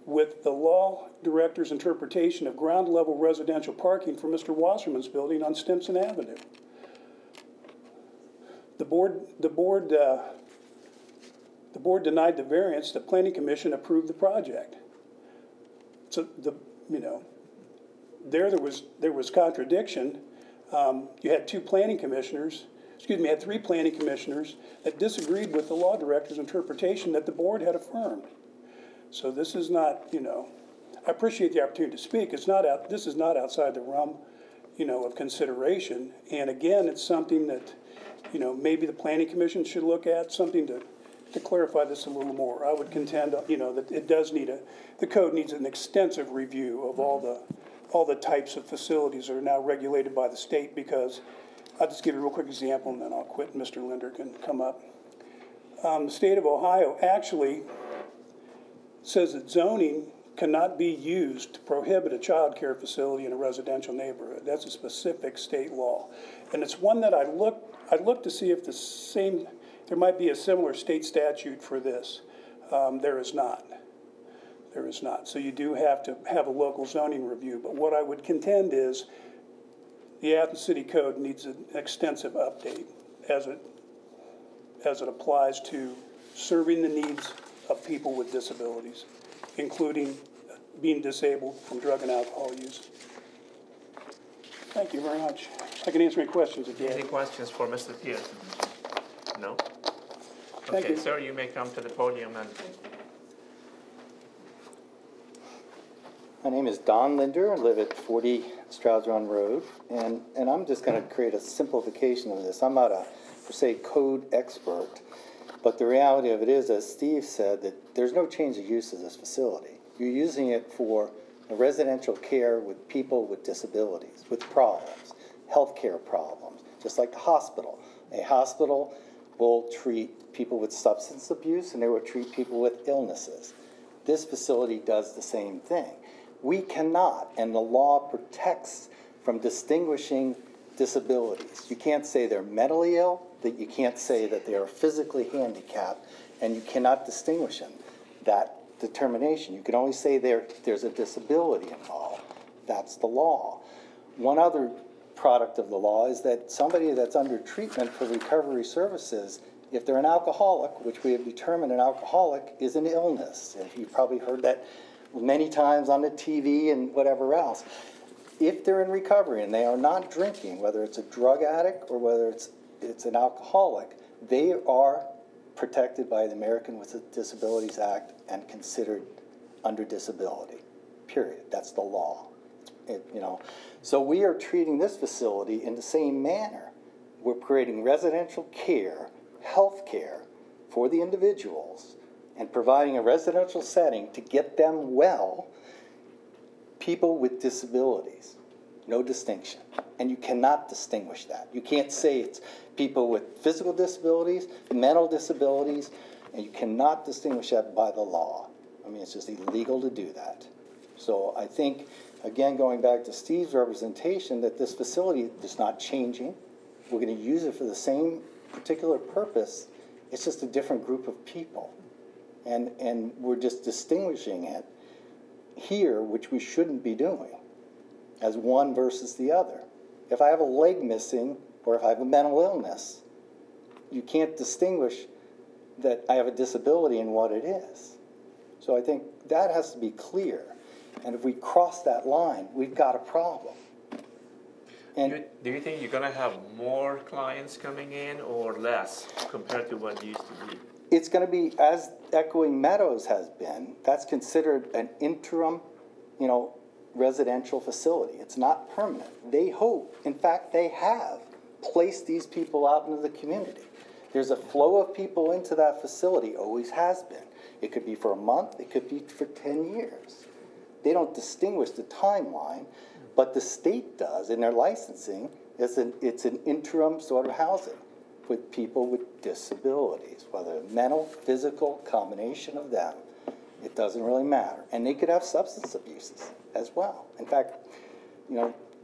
with the law director's interpretation of ground level residential parking for Mr. Wasserman's building on Stimson Avenue. The board denied the variance. The Planning Commission approved the project. So there was contradiction. You had three planning commissioners that disagreed with the law director's interpretation that the board had affirmed. So this is not, I appreciate the opportunity to speak. This is not outside the realm, of consideration. And again, it's something that, maybe the planning commission should look at, something to clarify this a little more. I would contend, that it does need the code needs an extensive review of all the types of facilities that are now regulated by the state, because I'll just give you a real quick example and then I'll quit and Mr. Linder can come up. The state of Ohio actually says that zoning cannot be used to prohibit a child care facility in a residential neighborhood. That's a specific state law. And it's one that I'd look to see if there might be a similar state statute for this. There is not. There is not. So you do have to have a local zoning review. But what I would contend is the Athens City Code needs an extensive update as it applies to serving the needs of people with disabilities, including being disabled from drug and alcohol use. Thank you very much. I can answer any questions if you have. Any questions for Mr. Pearson? No? Thank Okay, you. sir, you may come to the podium and... My name is Don Linder. I live at 40 Stroud's Run Road, and I'm just going to create a simplification of this. I'm not a, per se, code expert, but the reality of it is, as Steve said, that there's no change of use of this facility. You're using it for residential care with people with disabilities, with problems, healthcare problems, just like the hospital. A hospital will treat people with substance abuse, and they will treat people with illnesses. This facility does the same thing. We cannot, and the law protects from distinguishing disabilities. You can't say they're mentally ill, that you can't say that they are physically handicapped, and you cannot distinguish them. That determination. You can only say there's a disability involved. That's the law. One other product of the law is that somebody that's under treatment for recovery services, if they're an alcoholic, which we have determined an alcoholic is an illness, and you've probably heard that many times on the TV and whatever else. If they're in recovery and they are not drinking, whether it's a drug addict or whether it's an alcoholic, they are protected by the American with Disabilities Act and considered under disability, period. That's the law. So we are treating this facility in the same manner. We're creating residential care, health care for the individuals, and providing a residential setting to get them well, people with disabilities, no distinction. And you cannot distinguish that. You can't say it's people with physical disabilities, mental disabilities, and you cannot distinguish that by the law. I mean, it's just illegal to do that. So I think, again, going back to Steve's representation, that this facility is not changing. We're going to use it for the same particular purpose. It's just a different group of people. And we're just distinguishing it here, which we shouldn't be doing, as one versus the other. If I have a leg missing or if I have a mental illness, you can't distinguish that I have a disability and what it is. So I think that has to be clear. And if we cross that line, we've got a problem. And do you think you're going to have more clients coming in or less compared to what used to be? It's going to be, as Echoing Meadows has been, that's considered an interim, residential facility. It's not permanent. They hope, in fact, they have placed these people out into the community. There's a flow of people into that facility, always has been. It could be for a month, it could be for 10 years. They don't distinguish the timeline, but the state does in their licensing. It's an interim sort of housing with people with disabilities, whether mental, physical, combination of them. It doesn't really matter. And they could have substance abuses as well. In fact,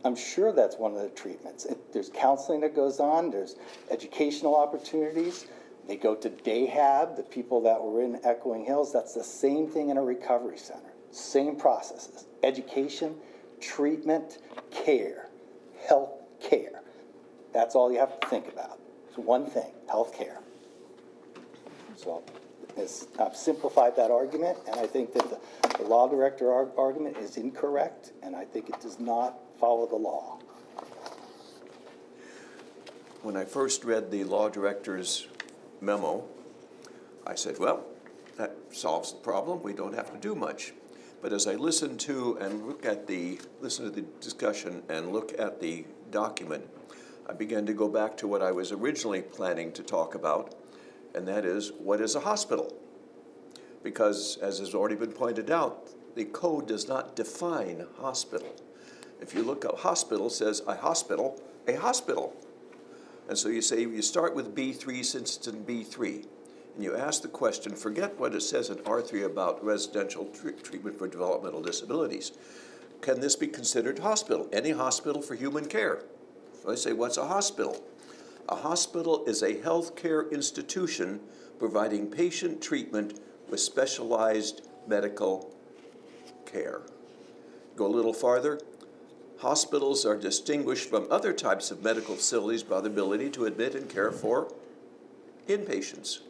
I'm sure that's one of the treatments. There's counseling that goes on. There's educational opportunities. They go to Dayhab, the people that were in Echoing Hills. That's the same thing in a recovery center. Same processes. Education, treatment, care, health care. That's all you have to think about. It's one thing, health care. So I've simplified that argument, and I think that the law director argument is incorrect, and I think it does not follow the law. when I first read the law director's memo, I said, well, that solves the problem. We don't have to do much. But as I listened to and listen to the discussion and look at the document, I began to go back to what I was originally planning to talk about, and that is, what is a hospital? Because, as has already been pointed out, the code does not define hospital. If you look up hospital, it says a hospital. And so you say, you start with B3 since it's in B3. And you ask the question, forget what it says in R3 about residential treatment for developmental disabilities. Can this be considered hospital? Any hospital for human care? So I say, what's a hospital? A hospital is a healthcare institution providing patient treatment with specialized medical care. Go a little farther. Hospitals are distinguished from other types of medical facilities by the ability to admit and care for inpatients.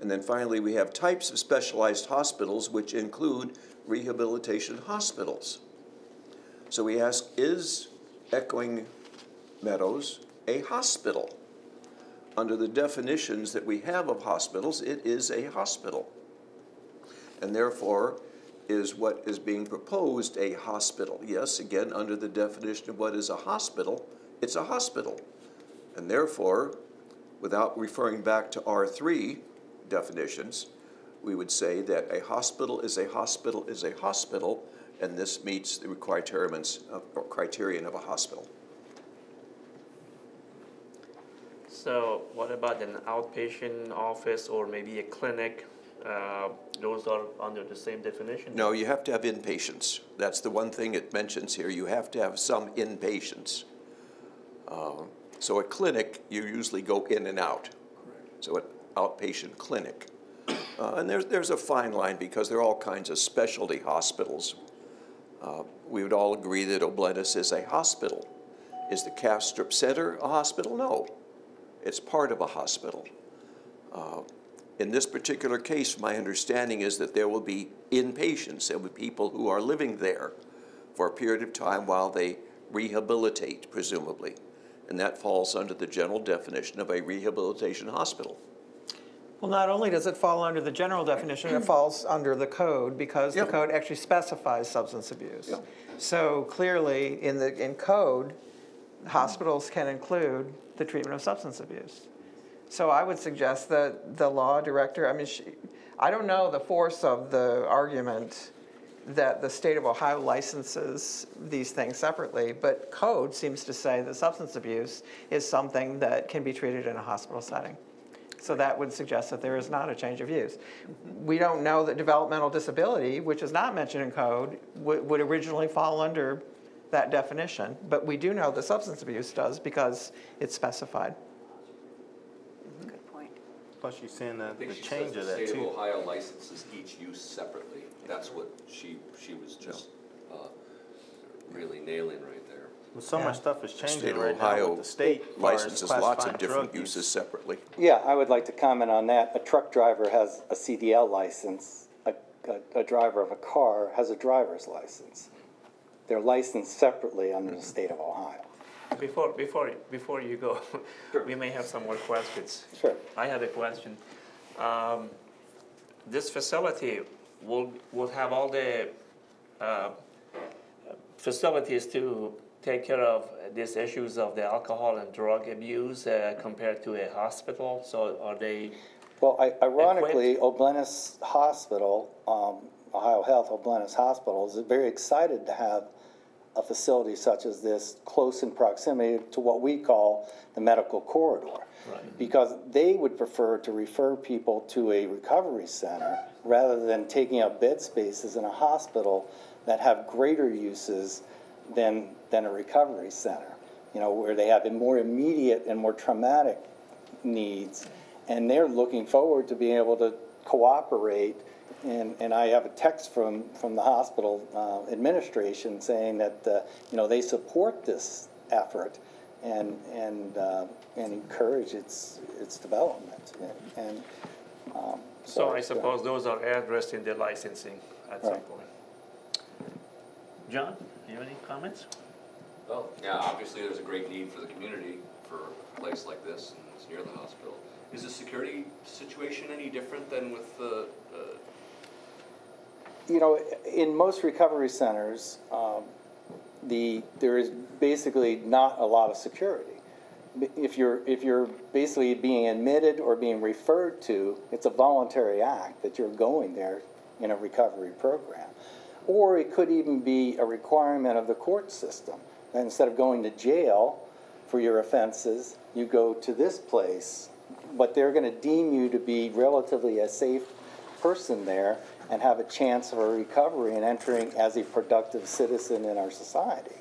And then finally, we have types of specialized hospitals, which include rehabilitation hospitals. So we ask, is Echoing Meadows a hospital? Under the definitions that we have of hospitals, it is a hospital. And therefore, is what is being proposed a hospital? Yes, again, under the definition of what is a hospital, it's a hospital. And therefore, without referring back to R3 definitions, we would say that a hospital is a hospital is a hospital, and this meets the criterion of a hospital. So what about an outpatient office or maybe a clinic? Those are under the same definition? No, you have to have inpatients. That's the one thing it mentions here. You have to have some inpatients. So a clinic, you usually go in and out. Correct. So an outpatient clinic. And there's a fine line because there are all kinds of specialty hospitals. We would all agree that Oblenis is a hospital. Is the Castrop Center a hospital? No. It's part of a hospital. In this particular case, my understanding is that there will be inpatients. There will be people who are living there for a period of time while they rehabilitate, presumably. And that falls under the general definition of a rehabilitation hospital. Well, not only does it fall under the general definition, it falls under the code because the code actually specifies substance abuse. Yeah. So clearly, in code, hospitals can include the treatment of substance abuse. So I would suggest that the law director, I don't know the force of the argument that the state of Ohio licenses these things separately, but code seems to say that substance abuse is something that can be treated in a hospital setting. So that would suggest that there is not a change of use. We don't know that developmental disability, which is not mentioned in code, would originally fall under that definition, but we do know that substance abuse does because it's specified. Plus, you're seeing the The change of that too. state of Ohio licenses each use separately. That's what she was just really nailing right there. Well, so much stuff is changing right Ohio now with the state licenses lots of different uses separately. Yeah, I would like to comment on that. A truck driver has a CDL license. A driver of a car has a driver's license. They're licensed separately under the state of Ohio. Before you go, we may have some more questions. Sure. I have a question. This facility will have all the facilities to take care of these issues of the alcohol and drug abuse compared to a hospital. So are they? Well, ironically, Oblenis Hospital, Ohio Health Oblenis Hospital, is very excited to have a facility such as this close in proximity to what we call the medical corridor. Right. Because they would prefer to refer people to a recovery center rather than taking up bed spaces in a hospital that have greater uses than a recovery center, where they have more immediate and more traumatic needs. And they're looking forward to being able to cooperate. And I have a text from the hospital administration saying that they support this effort and encourage its development. So I suppose those are addressed in the licensing at some point. John, do you have any comments? Well, yeah, obviously there's a great need for the community for a place like this, and it's near the hospital. Is the security situation any different than with the? You know, in most recovery centers, there is basically not a lot of security. If you're basically being admitted or being referred to, it's a voluntary act that you're going there in a recovery program. Or it could even be a requirement of the court system. And instead of going to jail for your offenses, you go to this place, but they're going to deem you to be relatively a safe person there and have a chance of a recovery and entering as a productive citizen in our society.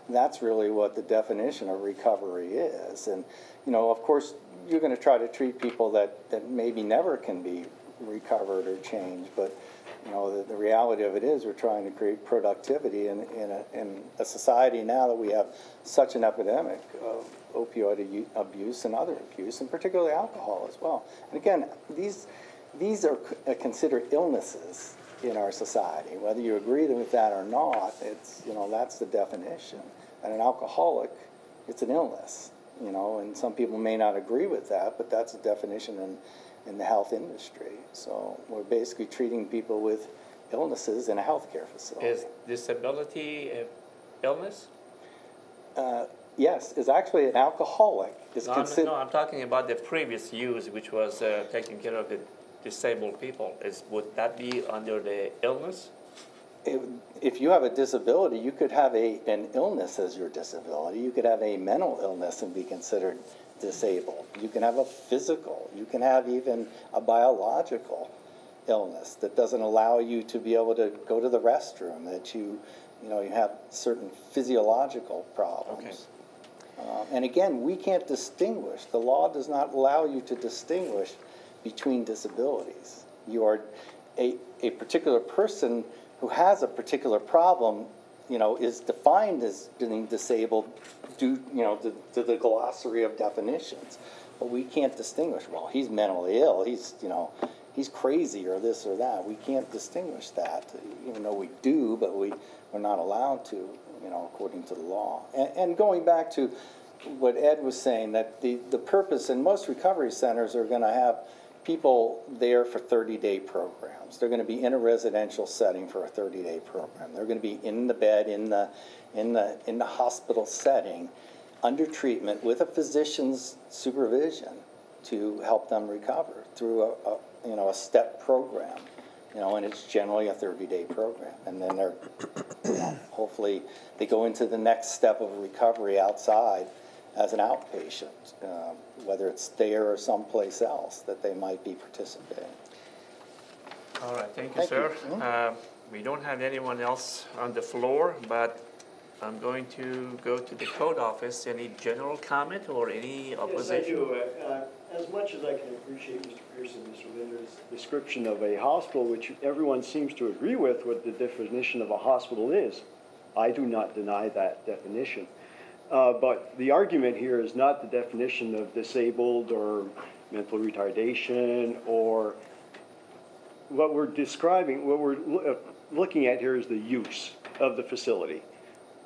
And that's really what the definition of recovery is. And, you know, of course, you're going to try to treat people that maybe never can be recovered or changed, but you know, the reality of it is we're trying to create productivity in a society now that we have such an epidemic of opioid abuse and other abuse, and particularly alcohol as well. And again, these are considered illnesses in our society. Whether you agree with that or not, it's, you know, that's the definition. And an alcoholic, it's an illness, you know, and some people may not agree with that, but that's the definition in the health industry. So we're basically treating people with illnesses in a healthcare facility. Is disability an illness? Yes, is actually an alcoholic. No, I'm talking about the previous use, which was taking care of the disabled people. Would that be under the illness? If you have a disability, you could have an illness as your disability. You could have a mental illness and be considered disabled. You can have a physical. You can have even a biological illness that doesn't allow you to be able to go to the restroom, that you have certain physiological problems. Okay. And again, we can't distinguish. The law does not allow you to distinguish between disabilities. You are a particular person who has a particular problem, you know, is defined as being disabled due, you know, to the glossary of definitions. But we can't distinguish, well, he's mentally ill, he's, you know, he's crazy or this or that. We can't distinguish that, even though we do, but we're not allowed to, you know, according to the law. And going back to what Ed was saying, that the purpose in most recovery centers are going to have people there for 30-day programs. They're going to be in a residential setting for a 30-day program. They're going to be in the bed in the hospital setting under treatment with a physician's supervision to help them recover through a step program. You know, and it's generally a 30-day program. And then they're hopefully they go into the next step of recovery outside as an outpatient, whether it's there or someplace else that they might be participating. All right, thank you, sir. We don't have anyone else on the floor, but I'm going to go to the code office. Any general comment or any opposition? Yes, I do. As much as I can appreciate Mr. Pierce and Mr. Linder's description of a hospital, which everyone seems to agree with what the definition of a hospital is, I do not deny that definition. But the argument here is not the definition of disabled or mental retardation, or what we're describing, what we're looking at here is the use of the facility.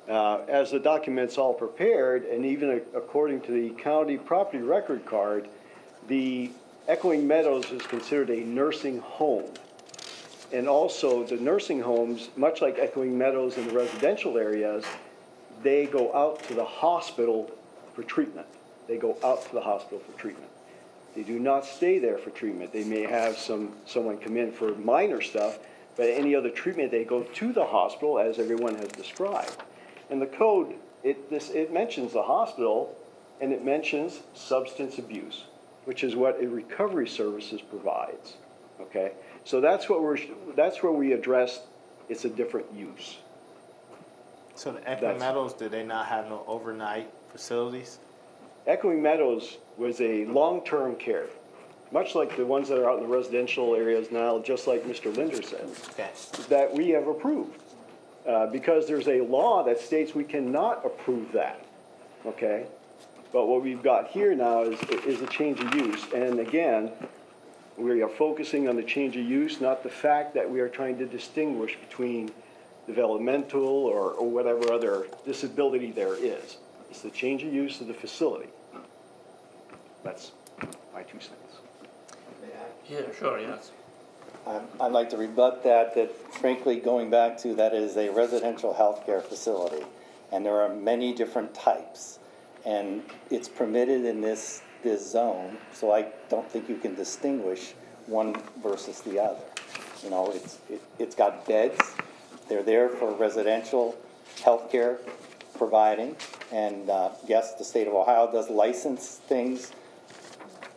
As the document's all prepared, and even according to the county property record card, the Echoing Meadows is considered a nursing home. And also the nursing homes, much like Echoing Meadows in the residential areas, they go out to the hospital for treatment. They go out to the hospital for treatment. They do not stay there for treatment. They may have someone come in for minor stuff, but any other treatment, they go to the hospital, as everyone has described. And the code, it mentions the hospital, and it mentions substance abuse, which is what a recovery services provides. Okay, so that's where we address. It's a different use. So the Echoing Meadows, do they not have no overnight facilities? Echoing Meadows was a long-term care, much like the ones that are out in the residential areas now, just like Mr. Linder said, okay, that we have approved. Because there's a law that states we cannot approve that, okay? But what we've got here now is a change of use. And again, we are focusing on the change of use, not the fact that we are trying to distinguish between developmental or whatever other disability there is. It's the change of use of the facility. That's my 2 cents. Yeah, sure, yes. I'd like to rebut that frankly, going back to that is a residential healthcare facility, and there are many different types, and it's permitted in this zone, so I don't think you can distinguish one versus the other. You know, it's got beds, they're there for residential healthcare providing, and yes, the state of Ohio does license things,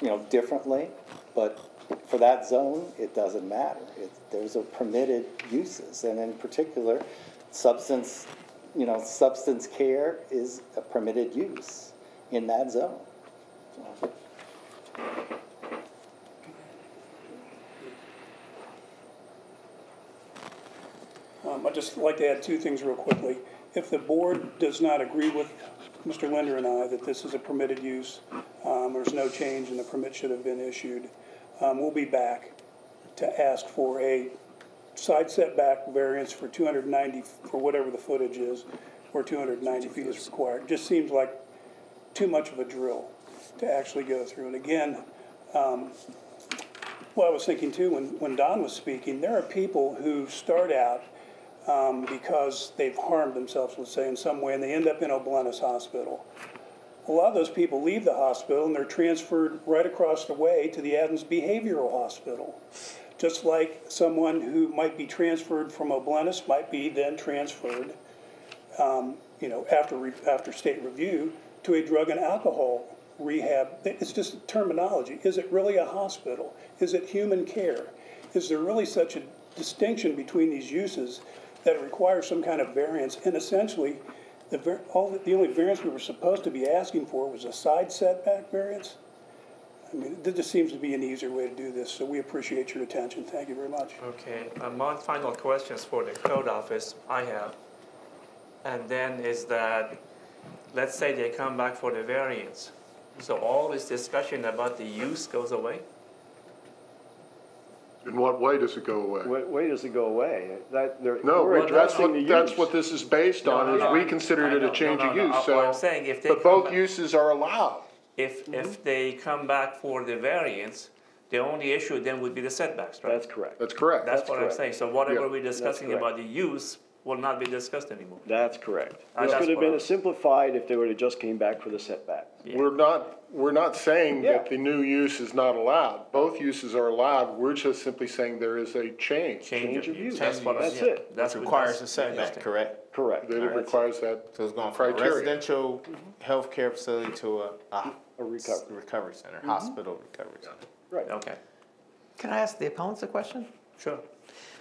you know, differently, but for that zone, it doesn't matter. Those are permitted uses, and in particular, substance care is a permitted use in that zone. I'd just like to add 2 things real quickly. If the board does not agree with Mr. Linder and I that this is a permitted use, there's no change and the permit should have been issued, we'll be back to ask for a side setback variance for 290, for whatever the footage is, or 290 feet is required. It just seems like too much of a drill to actually go through. And again, well, I was thinking too, when Don was speaking, there are people who start out because they've harmed themselves, let's say, in some way, and they end up in Oblenis Hospital. A lot of those people leave the hospital and they're transferred right across the way to the Adams Behavioral Hospital. Just like someone who might be transferred from Oblenis might be then transferred, after state review, to a drug and alcohol rehab. It's just terminology. Is it really a hospital? Is it human care? Is there really such a distinction between these uses that it requires some kind of variance? And essentially, the only variance we were supposed to be asking for was a side setback variance. I mean, there just seems to be an easier way to do this, so we appreciate your attention. Thank you very much. Okay, my final questions for the code office I have, and then is that, let's say they come back for the variance. So all this discussion about the use goes away? In what way does it go away? What way does it go away? That's what this is based on, is we considered it a change of use, so, I'm saying if they but both uses are allowed. If they come back for the variance, the only issue then would be the setbacks, right? That's correct. That's correct. That's what I'm saying. So whatever Yeah, we're discussing about the use will not be discussed anymore. That's correct. This That's could have what been simplified if they would have just came back for the setback. Yeah. We're not saying Yeah. that the new use is not allowed. Both uses are allowed. We're just simply saying there is a change. Change of use. That's it. That's Which what requires a that's setback, interesting. correct? Correct. That it requires that So it's going from a criteria. residential healthcare facility to a recovery center, hospital recovery center. Right. Okay, Can I ask the opponents a question? sure.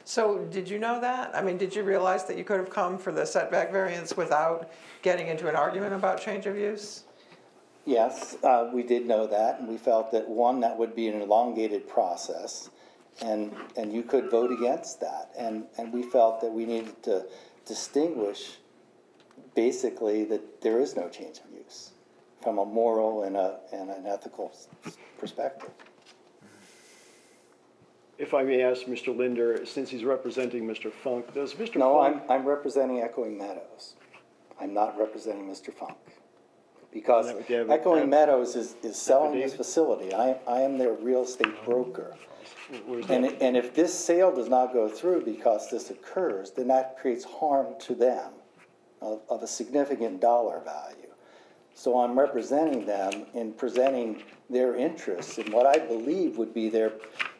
So did you know that? I mean, did you realize that you could have come for the setback variance without getting into an argument about change of use? Yes, we did know that, and we felt that, one, that would be an elongated process, and you could vote against that. And we felt that we needed to distinguish, basically, that there is no change of use from a moral and an ethical perspective. If I may ask Mr. Linder, since he's representing Mr. Funk, does Mr. No, Funk... I'm representing Echoing Meadows. I'm not representing Mr. Funk. Because Echoing Meadows is selling this facility. I am their real estate broker. And if this sale does not go through because this occurs, then that creates harm to them of a significant dollar value. So I'm representing them in presenting their interests in what I believe would be their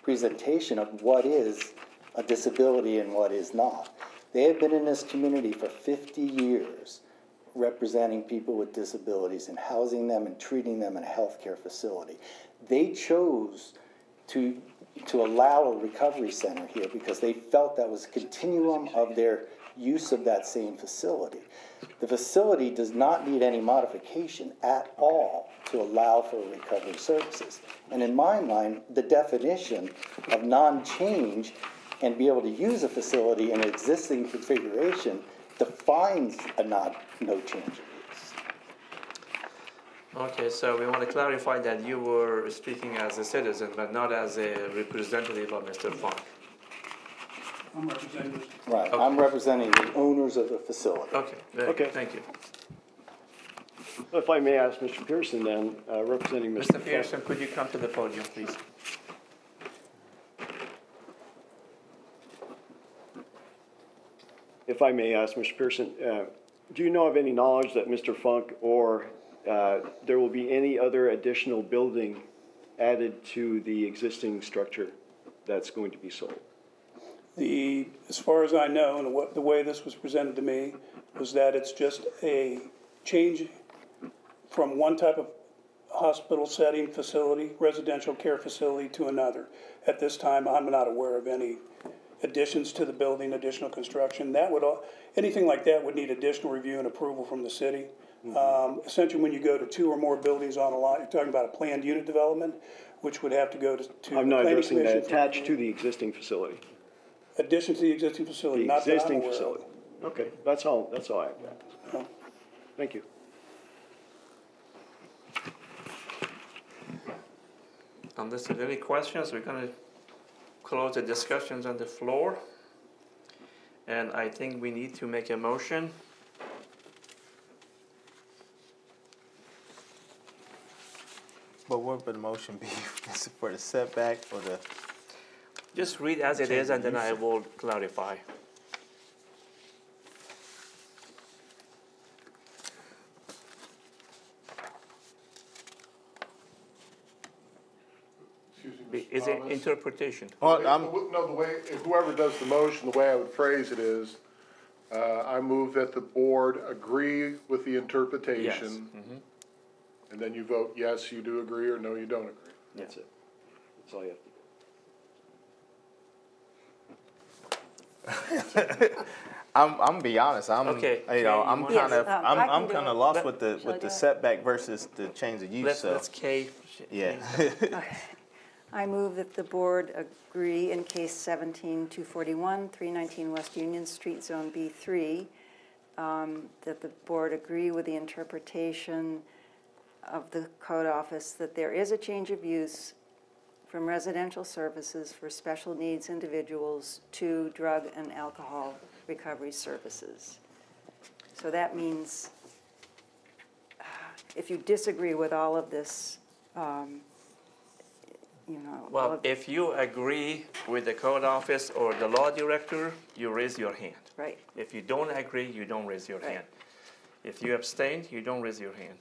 presentation of what is a disability and what is not. They have been in this community for 50 years representing people with disabilities and housing them and treating them in a healthcare facility. They chose to allow a recovery center here because they felt that was a continuum of their use of that same facility. The facility does not need any modification at all to allow for recovery services. And in my mind, the definition of non-change and be able to use a facility in an existing configuration defines a no change of use. Okay, so we want to clarify that you were speaking as a citizen, but not as a representative of Mr. Funk. I'm representing. Right, Okay. I'm representing the owners of the facility. Okay, very good. Thank you. If I may ask Mr. Pearson then, representing Mr. Mr. Pearson, could you come to the podium, please? If I may ask Mr. Pearson, do you know of any knowledge that Mr. Funk or there will be any other additional building added to the existing structure that's going to be sold? As far as I know, and the way this was presented to me, was that it's just a change from one type of hospital setting, facility, residential care facility to another. At this time, I'm not aware of any additions to the building, additional construction. Anything like that would need additional review and approval from the city. Essentially, when you go to 2 or more buildings on a lot, you're talking about a planned unit development, which would have to go to I'm not the addressing that, Planning Commission. attached to the existing facility. Addition to the existing facility, The not that I'm existing aware of. facility. Okay, that's all I have to ask. Oh. Thank you. Unless there's any questions, we're going to close the discussions on the floor. And I think we need to make a motion. But what would the motion be? Is it for the setback or the? Just read as it is, and then I will clarify. Is it interpretation? Oh, No, the way, whoever does the motion, the way I would phrase it is, I move that the board agree with the interpretation. Yes. Mhm. And then you vote yes, you do agree, or no, you don't agree. That's it. That's all you have to do. I'm gonna be honest. Okay. I'm Yes, I'm do kind it. of lost Let- with the setback versus the change of use. Let's Kay. Yeah. I move that the board agree in case 17-241, 319 West Union Street, Zone B3, that the board agree with the interpretation of the code office that there is a change of use from residential services for special needs individuals to drug and alcohol recovery services. So that means if you disagree with all of this, Well, if you agree with the code office or the law director, you raise your hand. right. If you don't agree, you don't raise your Right. hand. If you abstain, you don't raise your hand.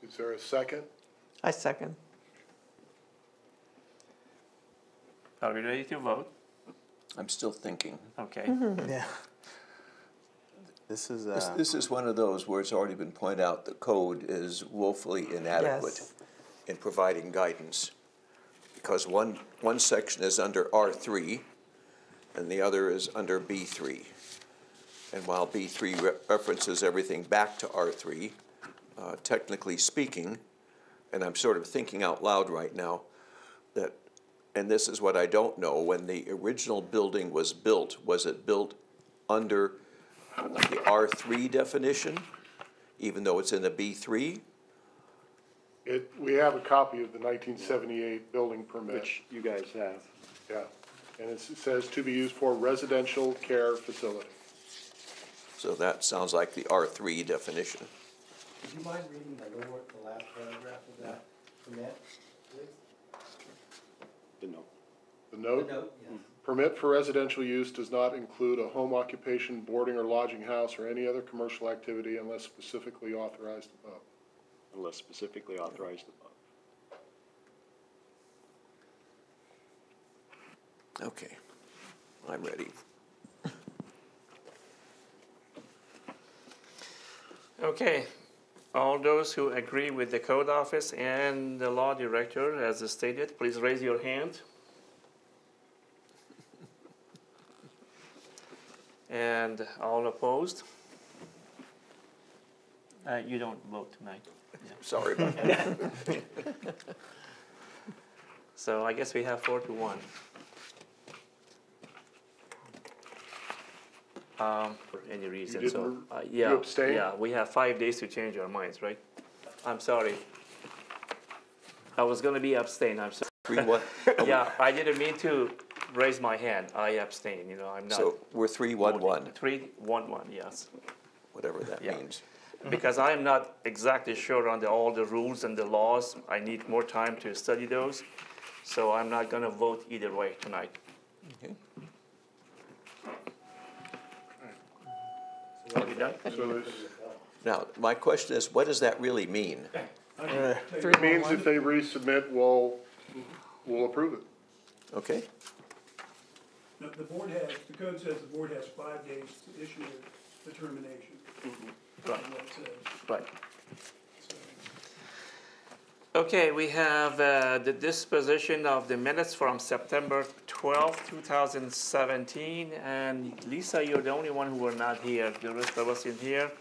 Is there a second? I second. Are we ready to vote? I'm still thinking. Okay. Yeah. This is This is one of those where it's already been pointed out the code is woefully inadequate Yes. in providing guidance. Because one section is under R3 and the other is under B3. And while B3 references everything back to R3, technically speaking, and I'm sort of thinking out loud right now, that, and this is what I don't know, when the original building was it built under the R3 definition, even though it's in the B3? We have a copy of the 1978 building permit. Which you guys have. Yeah, and it says to be used for residential care facility. So that sounds like the R3 definition. Would you mind reading the last paragraph of that permit, please? The note. The note? The note, yes. Permit for residential use does not include a home occupation, boarding or lodging house, or any other commercial activity unless specifically authorized above. Unless specifically authorized above. Okay, I'm ready. Okay. All those who agree with the code office and the law director as stated, please raise your hand. And all opposed? You don't vote tonight. Yeah. Sorry about that. So I guess we have 4-1. For any reason, so, yeah. you abstain? Yeah, we have 5 days to change our minds, right? I'm sorry. I was gonna be abstain, I'm sorry. 3-1. Yeah, I didn't mean to raise my hand, I abstain, I'm not. So we're 3-1-1, 3-1-1, yes. whatever that Yeah. means. because I am not exactly sure on all the rules and the laws. I need more time to study those, so I'm not going to vote either way tonight. Okay. Are we done? So Now, my question is, what does that really mean? it means if they resubmit, we'll approve it. Okay? The board has, the code says the board has 5 days to issue a determination. Right. That's what it says. Right. So, Okay, we have the disposition of the minutes from September 12th, 2017. And Lisa, you're the only one who were not here. The rest of us in here.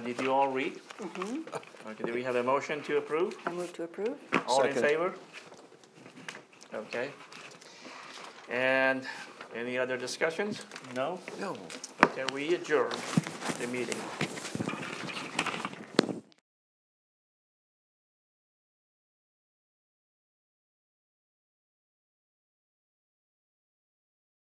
Did you all read? Okay, do we have a motion to approve? I move to approve. All in Second. favor? Okay. And any other discussions? No? No. Okay, we adjourn the meeting.